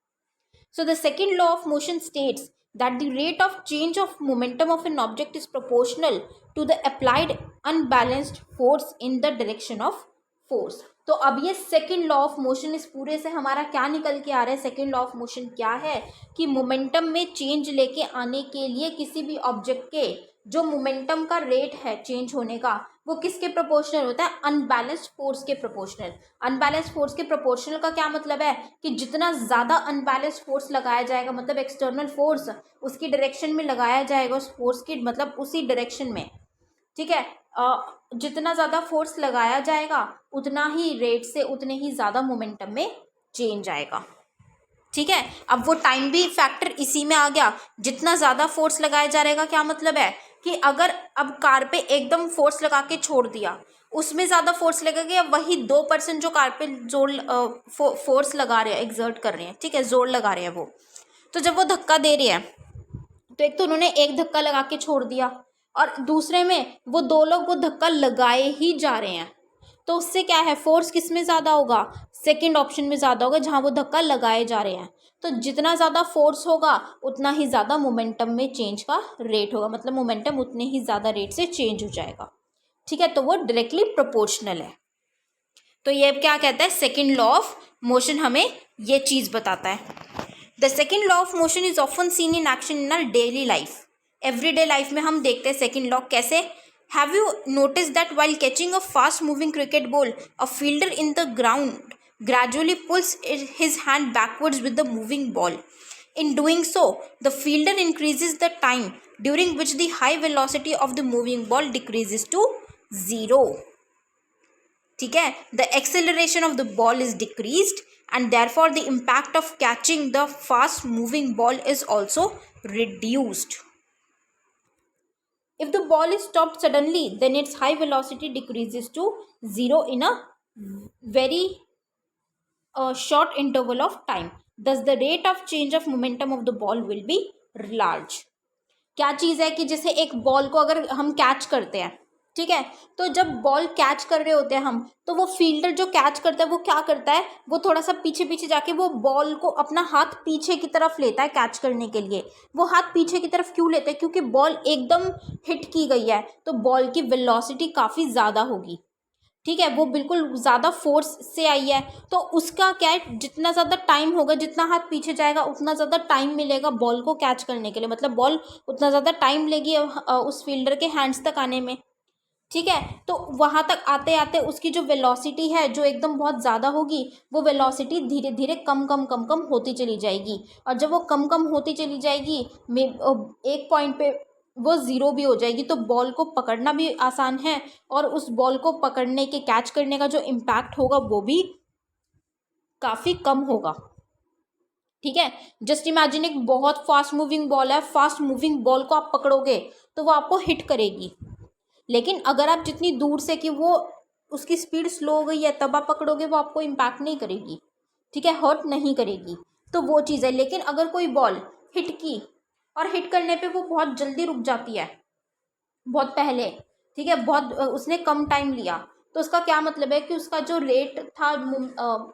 Speaker 1: So the second law of motion states that the rate of change of momentum of an object is proportional to the applied unbalanced force in the direction of force। तो अब ये सेकेंड लॉ ऑफ मोशन, इस पूरे से हमारा क्या निकल के आ रहा है, सेकेंड लॉ ऑफ मोशन क्या है कि मोमेंटम में चेंज लेके आने के लिए किसी भी ऑब्जेक्ट के जो मोमेंटम का रेट है चेंज होने का, वो किसके प्रोपोर्शनल होता है, अनबैलेंस्ड फोर्स के प्रोपोर्शनल। अनबैलेंस्ड फोर्स के प्रोपोर्शनल का क्या मतलब है कि जितना ज़्यादा अनबैलेंस्ड फोर्स लगाया जाएगा, मतलब एक्सटर्नल फोर्स उसकी डायरेक्शन में लगाया जाएगा, उस फोर्स की मतलब उसी डायरेक्शन में, ठीक है, जितना ज़्यादा फोर्स लगाया जाएगा उतना ही रेट से उतने ही ज़्यादा मोमेंटम में चेंज आएगा। ठीक है, अब वो टाइम भी फैक्टर इसी में आ गया, जितना ज़्यादा फोर्स लगाया जा रहेगा। क्या मतलब है कि अगर अब कार पे एकदम फोर्स लगा के छोड़ दिया, उसमें ज़्यादा फोर्स लगेगा, या वही 2% जो कार पे जोर फोर्स लगा रहे हैं, एक्सर्ट कर रहे हैं, ठीक है, जोर लगा रहे हैं वो, तो जब वो धक्का दे रहे हैं तो एक तो उन्होंने एक धक्का लगा के छोड़ दिया और दूसरे में वो दो लोग वो धक्का लगाए ही जा रहे हैं, तो उससे क्या है, फोर्स किस में ज़्यादा होगा, सेकंड ऑप्शन में ज़्यादा होगा जहाँ वो धक्का लगाए जा रहे हैं। तो जितना ज़्यादा फोर्स होगा उतना ही ज़्यादा मोमेंटम में चेंज का रेट होगा, मतलब मोमेंटम उतने ही ज़्यादा रेट से चेंज हो जाएगा। ठीक है, तो वो डायरेक्टली प्रोपोर्शनल है। तो ये क्या कहता है, सेकेंड लॉ ऑफ मोशन हमें ये चीज़ बताता है। The second law of motion is often seen in action in our daily life. Everyday life में हम देखते हैं सेकेंड लॉ कैसे। Have you noticed that while catching a fast-moving cricket ball, a fielder in the ground gradually pulls his hand backwards with the moving ball? In doing so, the fielder increases the time during which the high velocity of the moving ball decreases to 0. ठीक है, the acceleration of the ball is decreased and therefore the impact of catching the fast-moving ball is also reduced. If the ball is stopped suddenly, then its high velocity decreases to 0 in a very short interval of time. Thus, the rate of change of momentum of the ball will be large. क्या चीज़ है कि जैसे एक ball को अगर हम catch करते हैं, ठीक है, तो जब बॉल कैच कर रहे होते हैं हम, तो वो फील्डर जो कैच करता है वो क्या करता है, वो थोड़ा सा पीछे पीछे जाके वो बॉल को अपना हाथ पीछे की तरफ लेता है कैच करने के लिए। वो हाथ पीछे की तरफ क्यों लेता है, क्योंकि बॉल एकदम हिट की गई है तो बॉल की वेलोसिटी काफ़ी ज़्यादा होगी, ठीक है, वो बिल्कुल ज़्यादा फोर्स से आई है, तो उसका क्या है, जितना ज़्यादा टाइम होगा, जितना हाथ पीछे जाएगा उतना ज़्यादा टाइम मिलेगा बॉल को कैच करने के लिए, मतलब बॉल उतना ज़्यादा टाइम लेगी उस फील्डर के हैंड्स तक आने में। ठीक है, तो वहाँ तक आते आते उसकी जो वेलोसिटी है जो एकदम बहुत ज़्यादा होगी, वो वेलोसिटी धीरे धीरे कम कम कम कम होती चली जाएगी, और जब वो कम कम होती चली जाएगी, एक पॉइंट पे वो ज़ीरो भी हो जाएगी। तो बॉल को पकड़ना भी आसान है और उस बॉल को पकड़ने के कैच करने का जो इम्पैक्ट होगा वो भी काफ़ी कम होगा। ठीक है, जस्ट इमेजिन एक बहुत फास्ट मूविंग बॉल है, फास्ट मूविंग बॉल को आप पकड़ोगे तो वो आपको हिट करेगी, लेकिन अगर आप जितनी दूर से कि वो उसकी स्पीड स्लो हो गई है तब आप पकड़ोगे वो आपको इम्पैक्ट नहीं करेगी। ठीक है, हर्ट नहीं करेगी। तो वो चीज़ है। लेकिन अगर कोई बॉल हिट की और हिट करने पे वो बहुत जल्दी रुक जाती है, बहुत पहले, ठीक है, बहुत उसने कम टाइम लिया, तो उसका क्या मतलब है कि उसका जो रेट था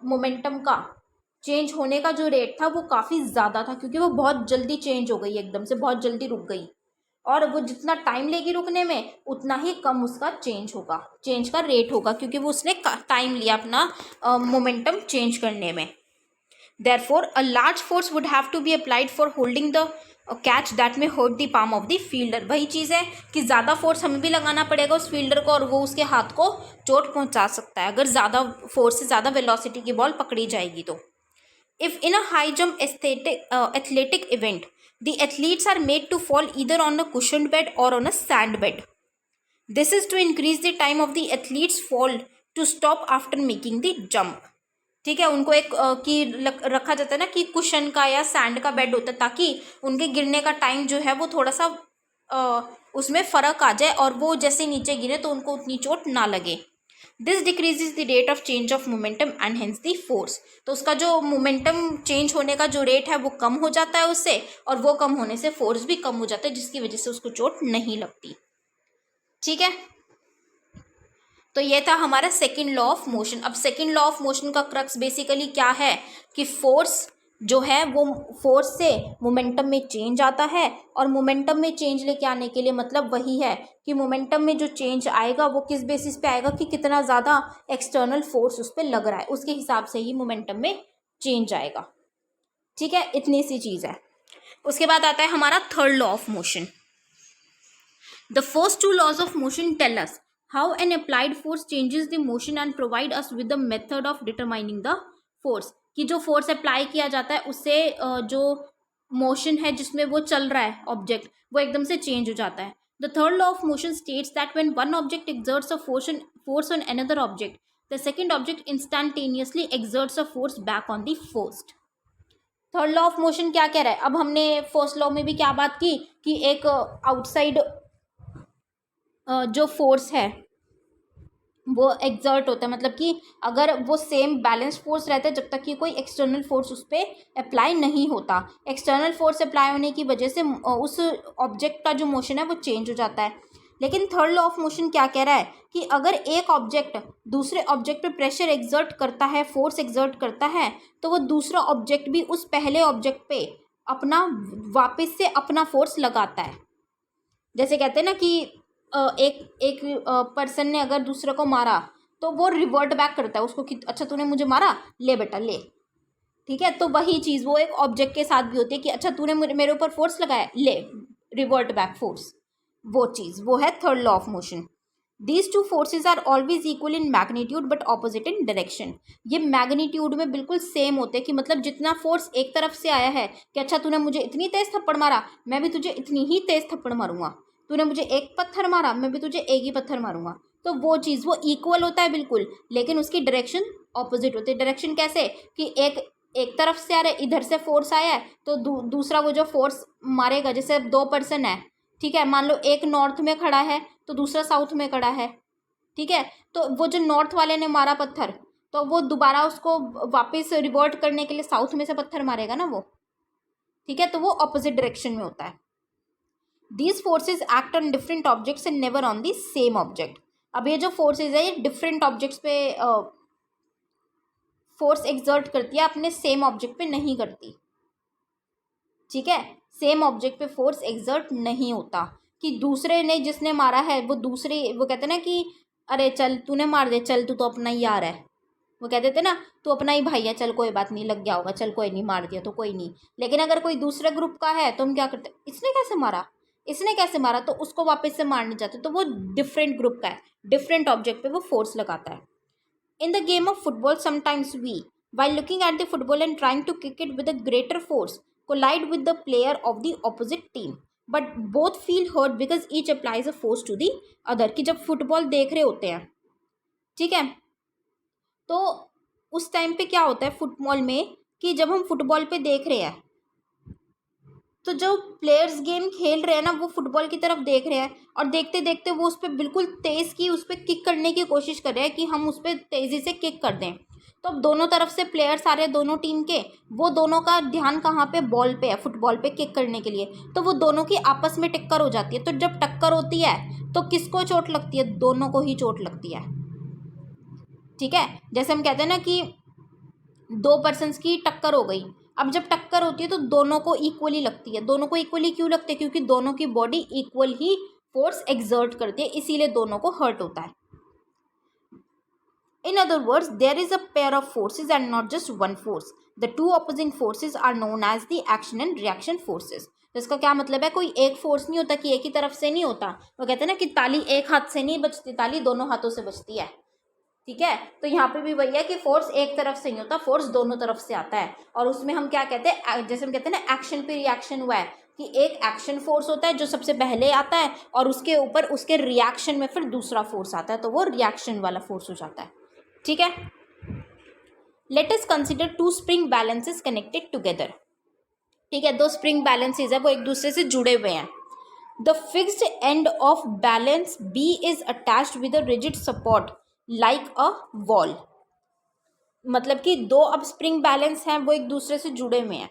Speaker 1: मोमेंटम का चेंज होने का जो रेट था वो काफ़ी ज़्यादा था, क्योंकि वो बहुत जल्दी चेंज हो गई, एकदम से बहुत जल्दी रुक गई। और वो जितना टाइम लेगी रुकने में उतना ही कम उसका चेंज होगा, चेंज का रेट होगा, क्योंकि वो उसने टाइम लिया अपना मोमेंटम चेंज करने में। Therefore, a large force would have to be applied for holding the catch that में hurt the palm of the fielder। वही चीज़ है कि ज़्यादा फोर्स हमें भी लगाना पड़ेगा उस फील्डर को और वो उसके हाथ को चोट पहुंचा सकता है अगर ज़्यादा फोर्स से ज़्यादा वेलोसिटी की बॉल पकड़ी जाएगी तो। If in a high jump athletic event, the athletes are made to fall either on a cushioned bed or on a sand bed. This is to increase the time of the athlete's fall to stop after making the jump. ठीक है, उनको एक रखा जाता है ना कि cushion का या सैंड का बेड होता है, ताकि उनके गिरने का टाइम जो है वो थोड़ा सा उसमें फ़र्क आ जाए और वो जैसे नीचे गिरे तो उनको उतनी चोट ना लगे। This decreases the rate of change of momentum and hence the force. तो उसका जो मोमेंटम चेंज होने का जो रेट है वो कम हो जाता है उससे, और वो कम होने से फोर्स भी कम हो जाता है, जिसकी वजह से उसको चोट नहीं लगती। ठीक है, तो ये था हमारा सेकंड लॉ ऑफ मोशन। अब सेकंड लॉ ऑफ मोशन का क्रक्स बेसिकली क्या है कि फोर्स जो है वो फोर्स से मोमेंटम में चेंज आता है, और मोमेंटम में चेंज लेके आने के लिए मतलब वही है कि मोमेंटम में जो चेंज आएगा वो किस बेसिस पे आएगा कि कितना ज़्यादा एक्सटर्नल फोर्स उस पर लग रहा है, उसके हिसाब से ही मोमेंटम में चेंज आएगा। ठीक है, इतनी सी चीज़ है। उसके बाद आता है हमारा third law of motion. The first two laws of motion tell us how an applied force changes the motion and provide us with the method of determining the force। कि जो फोर्स अप्लाई किया जाता है उससे जो motion है जिसमें वो चल रहा है ऑब्जेक्ट वो एकदम से चेंज हो जाता है। The third law of motion states that when one object exerts a force on another object, the second object instantaneously exerts a force back on the first। Third law of motion क्या कह रहा है? अब हमने first law में भी क्या बात की कि एक आउटसाइड जो फोर्स है वो एक्सर्ट होता है, मतलब कि अगर वो सेम बैलेंस फोर्स रहता है जब तक कि कोई एक्सटर्नल फोर्स उस पर अप्लाई नहीं होता। एक्सटर्नल फोर्स अप्लाई होने की वजह से उस ऑब्जेक्ट का जो मोशन है वो चेंज हो जाता है। लेकिन थर्ड लॉ ऑफ मोशन क्या कह रहा है कि अगर एक ऑब्जेक्ट दूसरे ऑब्जेक्ट पे प्रेशर एक्सर्ट करता है, फोर्स एक्सर्ट करता है, तो वो दूसरा ऑब्जेक्ट भी उस पहले ऑब्जेक्ट पे अपना वापस से अपना फोर्स लगाता है। जैसे कहते हैं ना कि एक पर्सन ने अगर दूसरे को मारा तो वो रिवर्ट बैक करता है उसको कि अच्छा तूने मुझे मारा, ले बेटा ले। ठीक है, तो वही चीज़ वो एक ऑब्जेक्ट के साथ भी होती है कि अच्छा तूने मेरे ऊपर फोर्स लगाया, ले रिवर्ट बैक फोर्स। वो चीज़ वो है third law of motion. These two forces are always equal in magnitude but opposite in direction. ये मैग्नीट्यूड में बिल्कुल सेम होते हैं कि मतलब जितना फोर्स एक तरफ से आया है कि अच्छा तूने मुझे इतनी तेज़ थप्पड़ मारा, मैं भी तुझे इतनी ही तेज़ थप्पड़ मारूंगा, तूने मुझे एक पत्थर मारा, मैं भी तुझे एक ही पत्थर मारूंगा। तो वो चीज़ वो इक्वल होता है बिल्कुल, लेकिन उसकी डायरेक्शन ऑपोजिट होती है। डायरेक्शन कैसे कि एक तरफ से आ रहा है, इधर से फोर्स आया है तो दूसरा वो जो फोर्स मारेगा, जैसे 2 पर्सन है, ठीक है, मान लो एक नॉर्थ में खड़ा है तो दूसरा साउथ में खड़ा है, ठीक है, तो वो जो नॉर्थ वाले ने मारा पत्थर तो वो दोबारा उसको वापस रिवर्ट करने के लिए साउथ में से पत्थर मारेगा ना वो। ठीक है, तो वो ऑपोजिट डायरेक्शन में होता है। These forces act on different objects and never on the same object। अब ये जो फोर्सेज है ये डिफरेंट ऑब्जेक्ट्स पे फोर्स एक्सर्ट करती है, अपने सेम ऑब्जेक्ट पे नहीं करती। ठीक है, सेम ऑब्जेक्ट पे फोर्स एक्सर्ट नहीं होता कि दूसरे ने जिसने मारा है वो कहते हैं ना कि अरे चल तूने मार दे, चल तू तो अपना ही यार है, वो कहते थे ना तू अपना ही भाई है, चल कोई बात नहीं, लग गया होगा, चल कोई नहीं, मार दिया तो कोई नहीं। लेकिन अगर कोई दूसरे ग्रुप का है तो हम क्या करते, इसने कैसे मारा, तो उसको वापस से मारने जाते, तो वो डिफरेंट ग्रुप का है, डिफरेंट ऑब्जेक्ट पे वो फोर्स लगाता है। In the game of football sometimes we while looking at the football and trying to kick it with a greater force collide with the player of the opposite team। But both feel hurt because each applies a force to the other. कि जब football देख रहे होते हैं, ठीक है, तो उस टाइम पे क्या होता है फुटबॉल में, कि जब हम फुटबॉल पे देख रहे हैं तो जो प्लेयर्स गेम खेल रहे हैं ना, वो फुटबॉल की तरफ देख रहे हैं और देखते देखते वो उस पर बिल्कुल तेज़ की उस पर किक करने की कोशिश कर रहे हैं कि हम उस पर तेज़ी से किक कर दें। तो अब दोनों तरफ से प्लेयर्स आ रहे हैं दोनों टीम के, वो दोनों का ध्यान कहाँ पे, बॉल पे है, फुटबॉल पे किक करने के लिए। तो वो दोनों की आपस में टक्कर हो जाती है। तो जब टक्कर होती है तो किसको चोट लगती है? दोनों को ही चोट लगती है। ठीक है, जैसे हम कहते हैं ना कि दो पर्सन्स की टक्कर हो गई। अब जब टक्कर होती है तो दोनों को इक्वली लगती है। दोनों को इक्वली क्यों लगती है? क्योंकि दोनों की बॉडी इक्वल ही फोर्स एक्सर्ट करती है, इसीलिए दोनों को हर्ट होता है। In other words, there is a pair of forces and not just one force. The two opposing forces are known as the action and reaction forces. तो इसका क्या मतलब है? कोई एक फोर्स नहीं होता कि एक ही तरफ से नहीं होता। वो कहते हैं ना कि ताली एक हाथ से नहीं बजती, ताली दोनों हाथों से बजती है। ठीक है, तो यहाँ पे भी वही है कि फोर्स एक तरफ से नहीं होता, फोर्स दोनों तरफ से आता है। और उसमें हम क्या कहते हैं, जैसे हम कहते हैं ना एक्शन पे रिएक्शन हुआ है, कि एक एक्शन फोर्स होता है जो सबसे पहले आता है और उसके ऊपर उसके रिएक्शन में फिर दूसरा फोर्स आता है, तो वो रिएक्शन वाला फोर्स हो जाता है। ठीक है, let us consider two spring balances connected together. ठीक है, दो स्प्रिंग बैलेंसेस है, वो एक दूसरे से जुड़े हुए हैं। The fixed end of balance B is attached with a rigid support like a wall. मतलब कि दो अब स्प्रिंग बैलेंस हैं, वो एक दूसरे से जुड़े हुए हैं।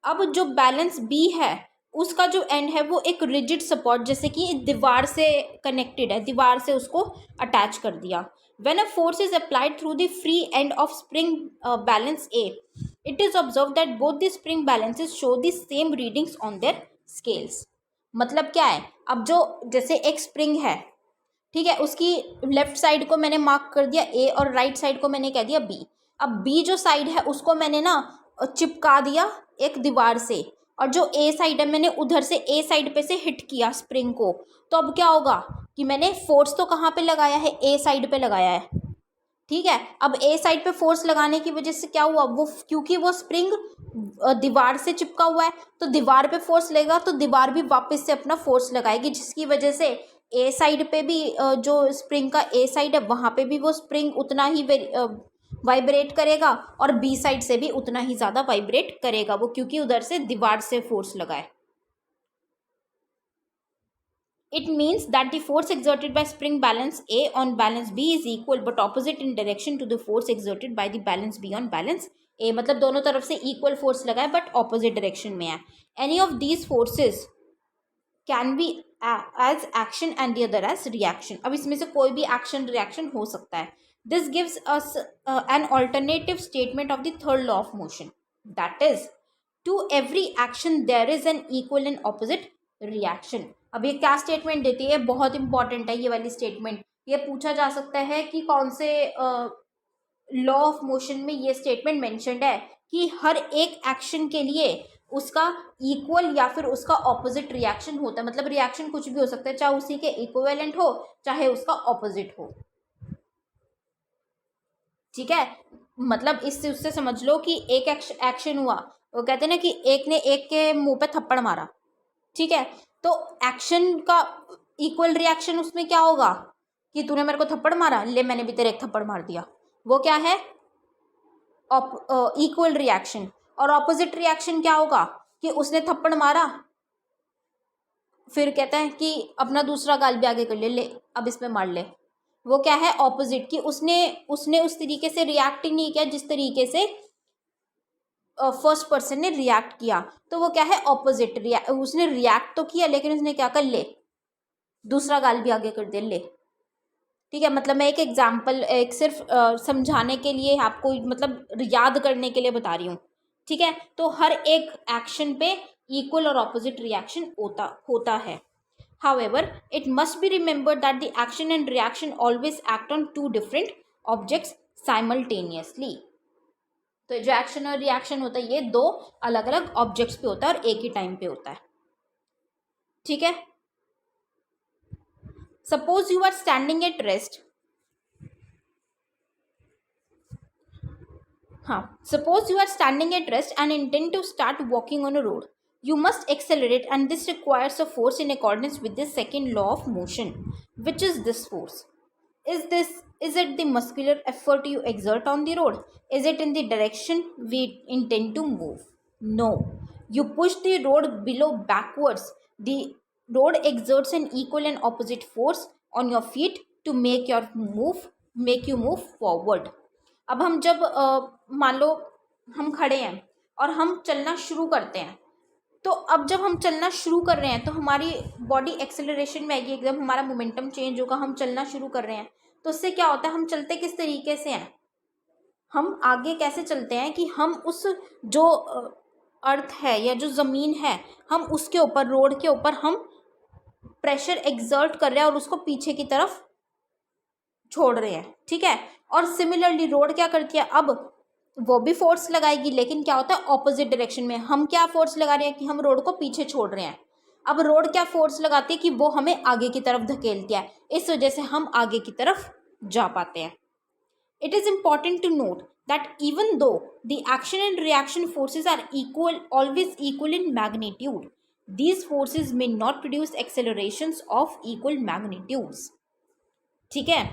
Speaker 1: अब जो बैलेंस बी है उसका जो एंड है वो एक रिजिड सपोर्ट, जैसे कि दीवार से कनेक्टेड है, दीवार से उसको अटैच कर दिया। When a force is applied through the free end of spring balance A, it is observe that both the spring balances show the same readings on their scales. मतलब क्या है, अब जो जैसे एक स्प्रिंग है, ठीक है, उसकी लेफ्ट साइड को मैंने मार्क कर दिया ए और राइट साइड को मैंने कह दिया बी। अब बी जो साइड है उसको मैंने ना चिपका दिया एक दीवार से, और जो ए साइड है मैंने उधर से ए साइड पे से हिट किया स्प्रिंग को। तो अब क्या होगा कि मैंने फोर्स तो कहाँ पे लगाया है? ए साइड पे लगाया है। ठीक है, अब ए साइड पे फोर्स लगाने की वजह से क्या हुआ, वो क्योंकि वो स्प्रिंग दीवार से चिपका हुआ है तो दीवार पे फोर्स लगेगा, तो दीवार भी वापस से अपना फोर्स लगाएगी, जिसकी वजह से ए साइड पे भी जो स्प्रिंग का ए साइड है वहाँ पे भी वो स्प्रिंग उतना ही वाइब्रेट करेगा और बी साइड से भी उतना ही ज़्यादा वाइब्रेट करेगा, वो क्योंकि उधर से दीवार से फोर्स लगा है। It means that the force exerted by spring balance A on balance B is equal but opposite in direction to the force exerted by the balance B on balance A। मतलब दोनों तरफ से equal force लगा है but opposite direction में है। Any of these forces can be as action and the other as reaction। अब इसमें से कोई भी action reaction हो सकता है। This gives us an alternative statement of the third law of motion, that is, to every action there is an equal and opposite reaction। अब ये क्या स्टेटमेंट देती है? बहुत इंपॉर्टेंट है ये वाली स्टेटमेंट। ये पूछा जा सकता है कि कौन से लॉ ऑफ मोशन में ये स्टेटमेंट मेंशन्ड है कि हर एक एक्शन के लिए उसका इक्वल या फिर उसका ऑपोजिट रिएक्शन होता है। मतलब रिएक्शन कुछ भी हो सकता है, चाहे उसी के इक्विवेलेंट हो चाहे उसका ऑपोजिट हो। ठीक है, मतलब इससे उससे समझ लो कि एक एक्शन हुआ, वो कहते हैं ना कि एक ने एक के मुंह पे थप्पड़ मारा, ठीक है, तो एक्शन का इक्वल रिएक्शन उसमें क्या होगा कि तूने मेरे को थप्पड़ मारा, ले मैंने भी तेरे एक थप्पड़ मार दिया, वो क्या है? Equal reaction. और ऑपोजिट रिएक्शन क्या होगा कि उसने थप्पड़ मारा, फिर कहता है कि अपना दूसरा गाल भी आगे कर ले, ले अब इस पे मार ले, वो क्या है? ऑपोजिट। कि उसने उस तरीके से रिएक्ट ही नहीं किया जिस तरीके से फर्स्ट पर्सन ने रिएक्ट किया, तो वो क्या है? ऑपोजिट। उसने रिएक्ट तो किया लेकिन उसने क्या कर, ले दूसरा गाल भी आगे कर दे, ले। ठीक है, मतलब मैं एक एग्जाम्पल एक सिर्फ समझाने के लिए आपको, मतलब याद करने के लिए बता रही हूँ। ठीक है, तो हर एक एक्शन पे इक्वल और ऑपोजिट रिएक्शन होता है। However, it must be remembered that the action and reaction always act on two different objects simultaneously। तो जो एक्शन और रिएक्शन होता है ये दो अलग अलग ऑब्जेक्ट्स पे होता है और एक ही टाइम पे होता है। ठीक है, suppose you are standing at rest. हाँ, suppose you are standing at rest and intend to start walking on a road. you must accelerate, and this requires a force in accordance with the second law of motion. Which is this force? Is it the muscular effort you exert on the road? Is it in the direction we intend to move? No. You push the road below backwards. The road exerts an equal and opposite force on your feet to make you move forward. अब हम जब मान लो हम खड़े हैं और हम चलना शुरू करते हैं, तो अब जब हम चलना शुरू कर रहे हैं तो हमारी बॉडी एक्सेलरेशन में आएगी, एकदम हमारा मोमेंटम चेंज होगा, हम चलना शुरू कर रहे हैं। तो उससे क्या होता है, हम चलते किस तरीके से हैं, हम आगे कैसे चलते हैं कि हम उस जो अर्थ है या जो ज़मीन है, हम उसके ऊपर, रोड के ऊपर हम प्रेशर एक्सर्ट कर रहे हैं और उसको पीछे की तरफ छोड़ रहे हैं। ठीक है। और सिमिलरली रोड क्या करती है, अब वो भी फोर्स लगाएगी, लेकिन क्या होता है, ऑपोजिट डायरेक्शन में। हम क्या फोर्स लगा रहे हैं कि हम रोड को पीछे छोड़ रहे हैं। अब रोड क्या फोर्स लगाती है कि वो हमें आगे की तरफ धकेलती है, इस वजह से हम आगे की तरफ जा पाते हैं। It is important to note that even though the action and reaction forces are equal, always equal in magnitude, these forces may not produce accelerations of equal magnitudes. ठीक है,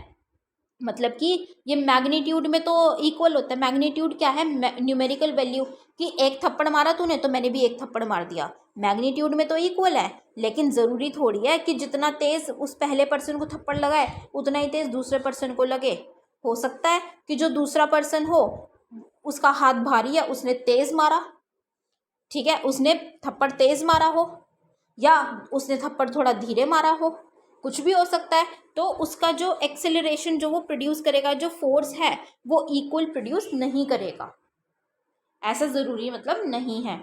Speaker 1: मतलब कि ये मैग्नीट्यूड में तो इक्वल होता है। मैग्नीट्यूड क्या है, न्यूमेरिकल वैल्यू, कि एक थप्पड़ मारा तूने तो मैंने भी एक थप्पड़ मार दिया। मैग्नीट्यूड में तो इक्वल है, लेकिन ज़रूरी थोड़ी है कि जितना तेज़ उस पहले पर्सन को थप्पड़ लगाए उतना ही तेज़ दूसरे पर्सन को लगे। हो सकता है कि जो दूसरा पर्सन हो उसका हाथ भारी है, उसने तेज़ मारा, ठीक है, उसने थप्पड़ तेज़ मारा हो, या उसने थप्पड़ थोड़ा धीरे मारा हो, कुछ भी हो सकता है। तो उसका जो एक्सेलरेशन जो वो प्रोड्यूस करेगा, जो फोर्स है, वो इक्वल प्रोड्यूस नहीं करेगा, ऐसा ज़रूरी मतलब नहीं है।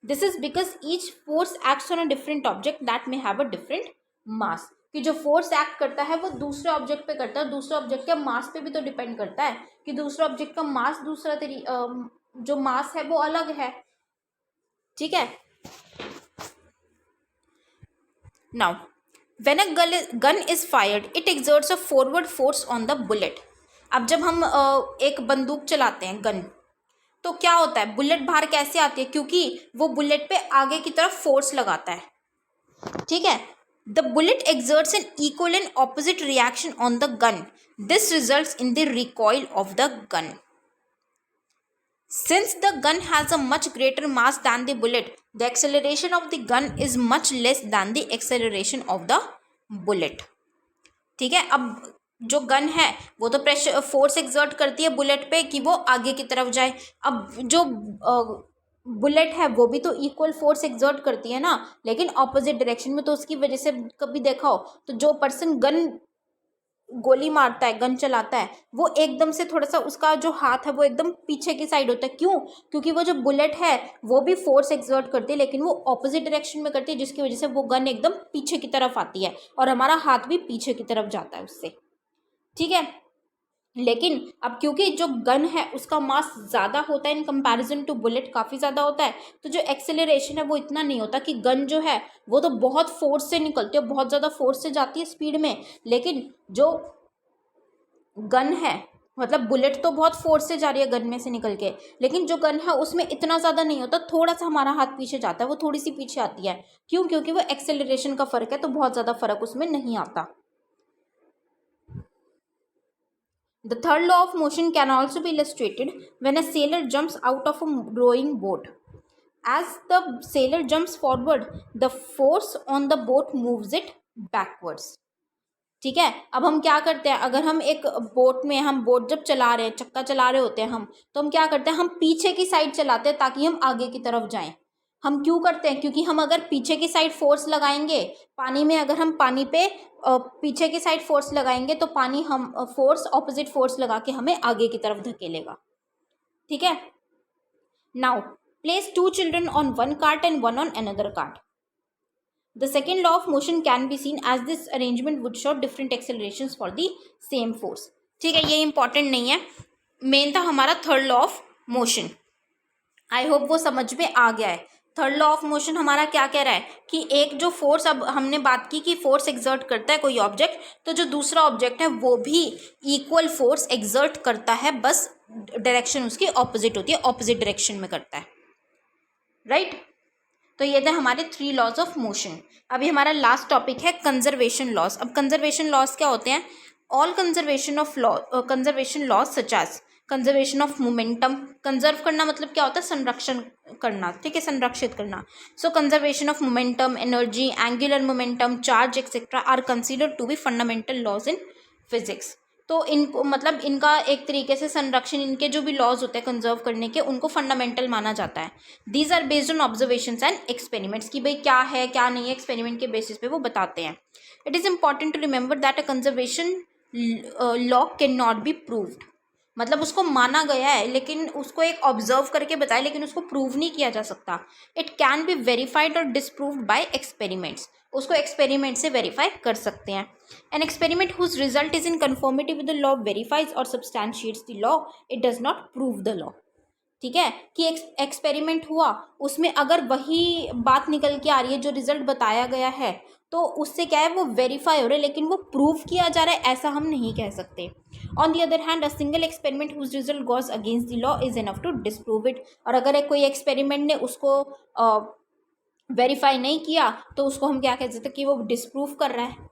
Speaker 1: This is because each force acts on a different object that may have a different mass. कि जो फोर्स एक्ट करता है वो दूसरे ऑब्जेक्ट पे करता है, दूसरे ऑब्जेक्ट के मास पे भी तो डिपेंड करता है कि दूसरे ऑब्जेक्ट का मास जो मास है वो अलग है। ठीक है। Now when a gun is fired, it exerts a forward force on the bullet. अब जब हम एक बंदूक चलाते हैं, गन, तो क्या होता है, बुलेट बाहर कैसे आती है, क्योंकि वो बुलेट पे आगे की तरफ फोर्स लगाता है। ठीक है। The bullet exerts an equal and opposite reaction on the gun. This results in the recoil of the gun. Since the gun has a much greater mass than the bullet, the acceleration of the gun is much less than the acceleration of the bullet. ठीक है। अब जो gun है वो तो pressure force exert करती है bullet पे कि वो आगे की तरफ जाए। अब जो बुलेट है वो भी तो इक्वल फोर्स एक्सर्ट करती है ना, लेकिन ऑपोजिट डायरेक्शन में। तो उसकी वजह से कभी देखा हो तो जो पर्सन गोली मारता है, गन चलाता है, वो एकदम से थोड़ा सा उसका जो हाथ है वो एकदम पीछे की साइड होता है। क्यों? क्योंकि वो जो बुलेट है वो भी फोर्स एक्सर्ट करती है, लेकिन वो ऑपोजिट डायरेक्शन में करती है, जिसकी वजह से वो गन एकदम पीछे की तरफ आती है और हमारा हाथ भी पीछे की तरफ जाता है उससे। ठीक है। लेकिन अब क्योंकि जो गन है उसका मास ज़्यादा होता है इन कंपैरिजन टू बुलेट, काफ़ी ज़्यादा होता है, तो जो एक्सेलरेशन है वो इतना नहीं होता। कि गन जो है वो तो बहुत फोर्स से निकलती है, बहुत ज़्यादा फोर्स से जाती है स्पीड में, लेकिन जो गन है, मतलब बुलेट तो बहुत फोर्स से जा रही है गन में से निकल के, लेकिन जो गन है उसमें इतना ज़्यादा नहीं होता, थोड़ा सा हमारा हाथ पीछे जाता है, वो थोड़ी सी पीछे आती है। क्यों? क्योंकि वो एक्सेलरेशन का फ़र्क है, तो बहुत ज़्यादा फर्क उसमें नहीं आता। The third law of motion can also be illustrated when a sailor jumps out of a rowing boat. As the sailor jumps forward, the force on the boat moves it backwards. ठीक है। अब हम क्या करते हैं, अगर हम एक बोट में, हम बोट जब चला रहे हैं, चक्का चला रहे होते हैं हम, तो हम क्या करते हैं, हम पीछे की साइड चलाते हैं ताकि हम आगे की तरफ जाएं। हम क्यों करते हैं? क्योंकि हम अगर पीछे की साइड फोर्स लगाएंगे पानी में, अगर हम पानी पे पीछे की साइड फोर्स लगाएंगे तो पानी हम फोर्स ऑपोजिट फोर्स लगा के हमें आगे की तरफ धकेलेगा। ठीक है। Now place 2 children on one cart and one on another cart. The second law of motion can be seen as this arrangement would show different accelerations for the same force. ठीक है, ये इंपॉर्टेंट नहीं है, main था हमारा third law of motion. I hope वो समझ में आ गया है। थर्ड लॉ ऑफ मोशन हमारा क्या कह रहा है कि एक जो फोर्स, अब हमने बात की कि फोर्स एक्सर्ट करता है कोई ऑब्जेक्ट, तो जो दूसरा ऑब्जेक्ट है वो भी इक्वल फोर्स एक्सर्ट करता है, बस डायरेक्शन उसकी ऑपोजिट होती है, ऑपोजिट डायरेक्शन में करता है। राइट। तो ये थे हमारे 3 लॉज ऑफ मोशन। अभी हमारा लास्ट टॉपिक है कंजर्वेशन लॉज। अब कंजर्वेशन लॉज क्या होते हैं? All conservation laws such as conservation of momentum. Conserve करना मतलब क्या होता है? संरक्षण करना, ठीक है, संरक्षित करना। So conservation of momentum, energy, angular momentum, charge etcetera are considered to be fundamental laws in physics. तो इनको मतलब इनका एक तरीके से संरक्षण, इनके जो भी लॉज होते हैं कंजर्व करने के, उनको फंडामेंटल माना जाता है। These are based on observations and experiments, कि भाई क्या है क्या नहीं है, एक्सपेरिमेंट के बेसिस पे वो बताते हैं। It is important to remember that a conservation law can not be proved. मतलब उसको माना गया है लेकिन उसको एक ऑब्जर्व करके बताया, लेकिन उसको प्रूव नहीं किया जा सकता। इट कैन बी वेरीफाइड और डिसप्रूव्ड बाय एक्सपेरिमेंट्स। उसको एक्सपेरिमेंट से वेरीफाई कर सकते हैं। An experiment whose result is in conformity with the law verifies और substantiates the law, it does not prove the law. ठीक है, कि एक्सपेरिमेंट हुआ, उसमें अगर वही बात निकल के आ रही है जो रिजल्ट बताया गया है, तो उससे क्या है, वो वेरीफाई हो रहा है, लेकिन वो प्रूव किया जा रहा है ऐसा हम नहीं कह सकते। On the other hand, a single experiment whose result goes against the law is enough to disprove it. और अगर एक कोई एक्सपेरिमेंट ने उसको वेरीफाई नहीं किया, तो उसको हम क्या कह सकते हैं कि वो डिसप्रूव कर रहा है।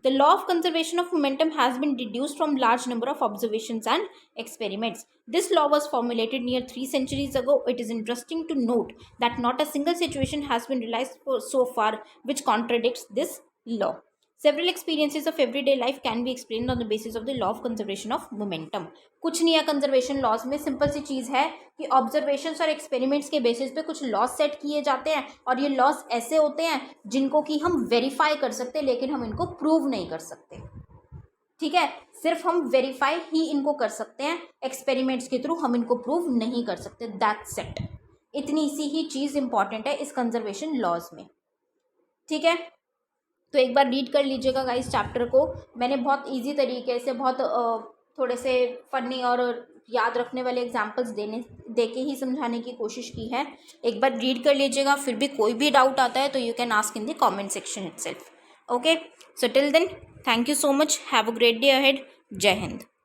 Speaker 1: The law of conservation of momentum has been deduced from large number of observations and experiments. This law was formulated near 3 centuries ago. It is interesting to note that not a single situation has been realized so far which contradicts this law. Several experiences of everyday life can be explained on the basis of the law of conservation of momentum. कुछ नहीं है conservation laws में, simple सी चीज़ है कि observations और experiments के basis पे कुछ लॉज सेट किए जाते हैं, और ये लॉज ऐसे होते हैं जिनको कि हम वेरीफाई कर सकते हैं, लेकिन हम इनको प्रूव नहीं कर सकते। ठीक है, सिर्फ हम वेरीफाई ही इनको कर सकते हैं, एक्सपेरिमेंट्स के थ्रू हम इनको प्रूव नहीं कर सकते। That's it. इतनी सी ही चीज़ इंपॉर्टेंट है इस कंजर्वेशन लॉज में। ठीक है, तो एक बार रीड कर लीजिएगा गाइस चैप्टर को। मैंने बहुत इजी तरीके से, बहुत थोड़े से फनी और याद रखने वाले एग्जांपल्स दे के ही समझाने की कोशिश की है। एक बार रीड कर लीजिएगा, फिर भी कोई भी डाउट आता है तो you can ask in the comment section itself. Okay, so till then, thank you so much, have a great day ahead. जय हिंद।